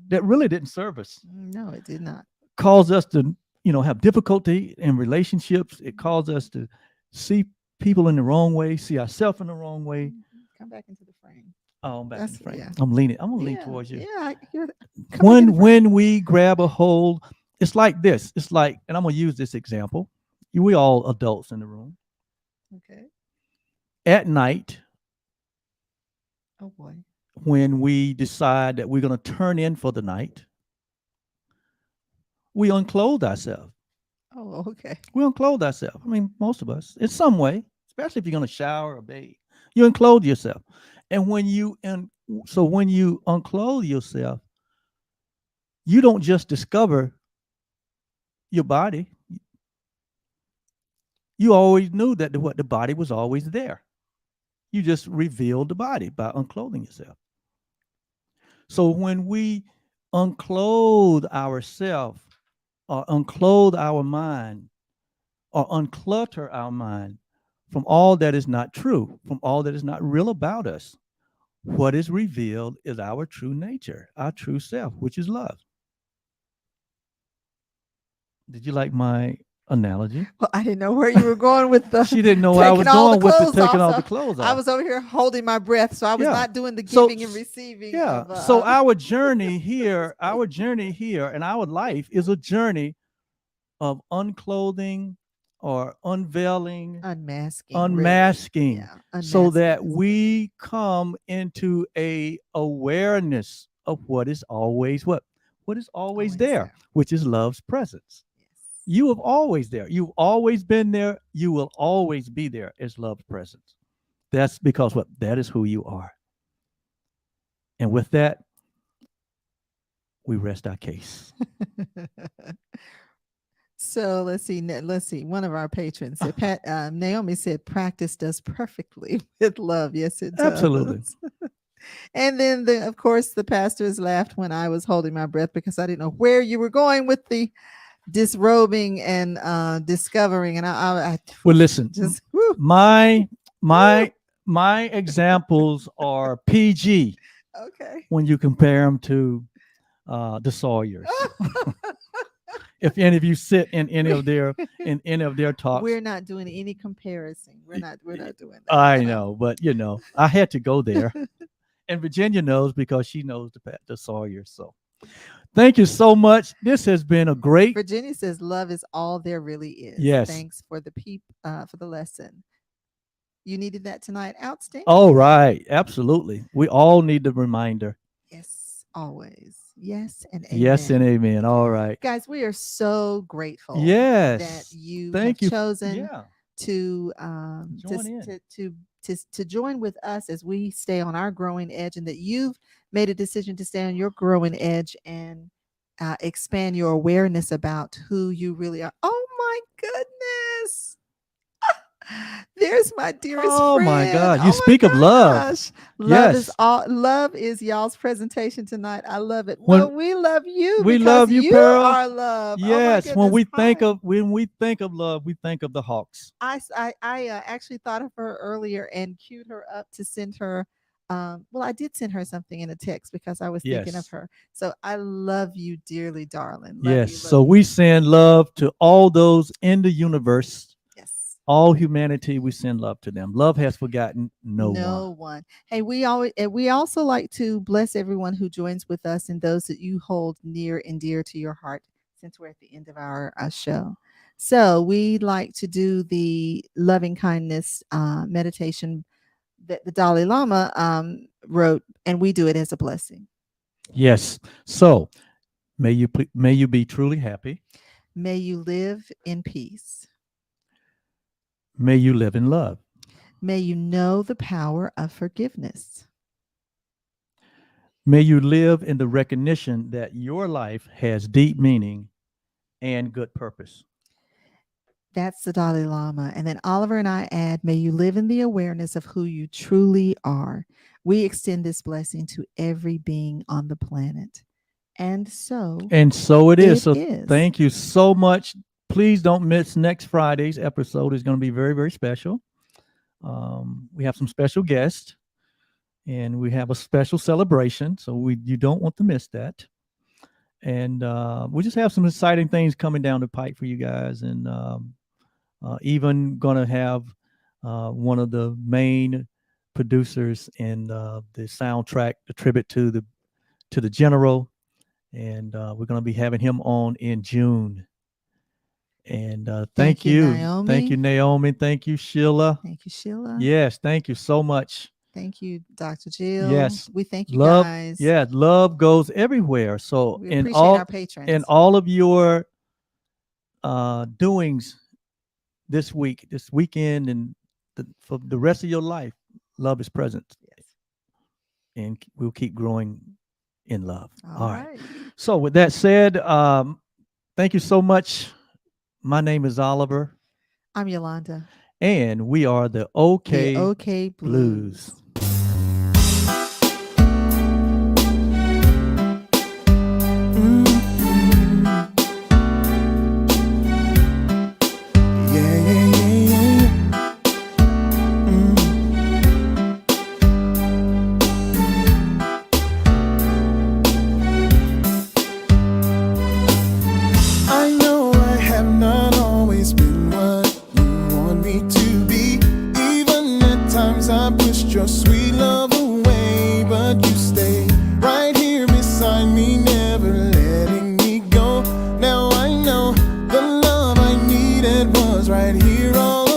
that really didn't serve us, No, it did not. caused us to have difficulty in relationships. It caused us to see people in the wrong way, see ourselves in the wrong way. Come back into the frame. Oh, I'm back in That's the frame. yeah. I'm leaning. I'm gonna lean Yeah, towards you. yeah. Come back in the frame. When we grab a hold, it's like this. It's like, and I'm gonna use this example. We all adults in the room. Okay. At night, Oh boy. when we decide that we're gonna turn in for the night, we unclothe ourselves. Oh, okay. We unclothe ourselves. I mean, most of us, in some way, especially if you're gonna shower or bathe, you unclothe yourself. And when you unclothe yourself, you don't just discover your body. You always knew that the body was always there. You just revealed the body by unclothing yourself. So when we unclothe ourselves or unclothe our mind or unclutter our mind from all that is not true, from all that is not real about us, what is revealed is our true nature, our true self, which is love. Did you like my analogy? Well, I didn't know where you were going with the She didn't know where I was taking all the going with the clothes taking off, all so the clothes off. I was over here holding my breath, so I was Yeah. not doing the So- giving and receiving. Yeah. Of, So our journey here, and our life is a journey of unclothing or unveiling, unmasking. unmasking, Really. Yeah. so that Unmasking is we come into a awareness of what is always always always there, there. which is love's presence. Yes. You have always there. You've always been there. You will always be there as love's presence. That's because that is who you are. And with that, we rest our case. So let's see. Let's see. One of our patrons said, Naomi said, "Practice does perfectly with love." Yes, it does. Absolutely. And then, of course, the pastors laughed when I was holding my breath because I didn't know where you were going with the disrobing and discovering. And I Well, listen, just my examples are PG okay. when you compare them to the Sawyers. If any of you sit in any of their talks, We're not doing any comparison. We're not doing that. I know, but I had to go there, and Virginia knows because she knows the Sawyers. So, thank you so much. This has been a great. Virginia says, "Love is all there really is." Yes. Thanks for the for the lesson. You needed that tonight. Outstanding. Oh, right. Absolutely. We all need the reminder. Yes, always. Yes and amen. Yes and amen. All right. Guys, we are so grateful Yes. that you Thank have you. chosen Yeah. to Join in. to join with us as we stay on our growing edge, and that you've made a decision to stay on your growing edge and expand your awareness about who you really are. Oh my goodness. There's my dearest Oh friend. my God. Oh You my speak of love. gosh. Yes. Love is y'all's presentation tonight. I love it. When- Well, we love you. We because love you, you Pearl. are love. Yes. Oh my When we goodness. think Hi. of love, we think of the Hawks. I actually thought of her earlier and queued her up to send her. Well, I did send her something in a text because I was thinking of Yes. her. So I love you dearly, darling. Love Yes. you, love So you. we send love to all those in the universe, Yes. all humanity. We send love to them. Love has forgotten no one. Hey, we also like to bless everyone who joins with us and those that you hold near and dear to your heart, since we're at the end of our show. So we like to do the loving kindness meditation that the Dalai Lama wrote, and we do it as a blessing. Yes. So may you be truly happy. May you live in peace. May you live in love. May you know the power of forgiveness. May you live in the recognition that your life has deep meaning and good purpose. That's the Dalai Lama. And then Oliver and I add, may you live in the awareness of who you truly are. We extend this blessing to every being on the planet. And so it is. So is. thank you so much. Please don't miss next Friday's episode. It's going to be very, very special. We have some special guests and we have a special celebration. So you don't want to miss that. And we just have some exciting things coming down the pike for you guys. And even going to have one of the main producers in the soundtrack, the tribute to the general. And we're going to be having him on in June. And thank you, Naomi. Thank you, Naomi. Thank you, Sheila. Thank you, Sheila. Yes, thank you so much. Thank you, Dr. Jill. Yes, we thank you love, guys. Yeah, love goes everywhere. So we appreciate our patrons and all of your doings this weekend, and for the rest of your life, love is present. Yes. And we'll keep growing in love. All right. So with that said, thank you so much. My name is Oliver. I'm Yolanda. And we are the OK, Blues. Your sweet love away, but you stay right here beside me, never letting me go. Now I know the love I needed was right here all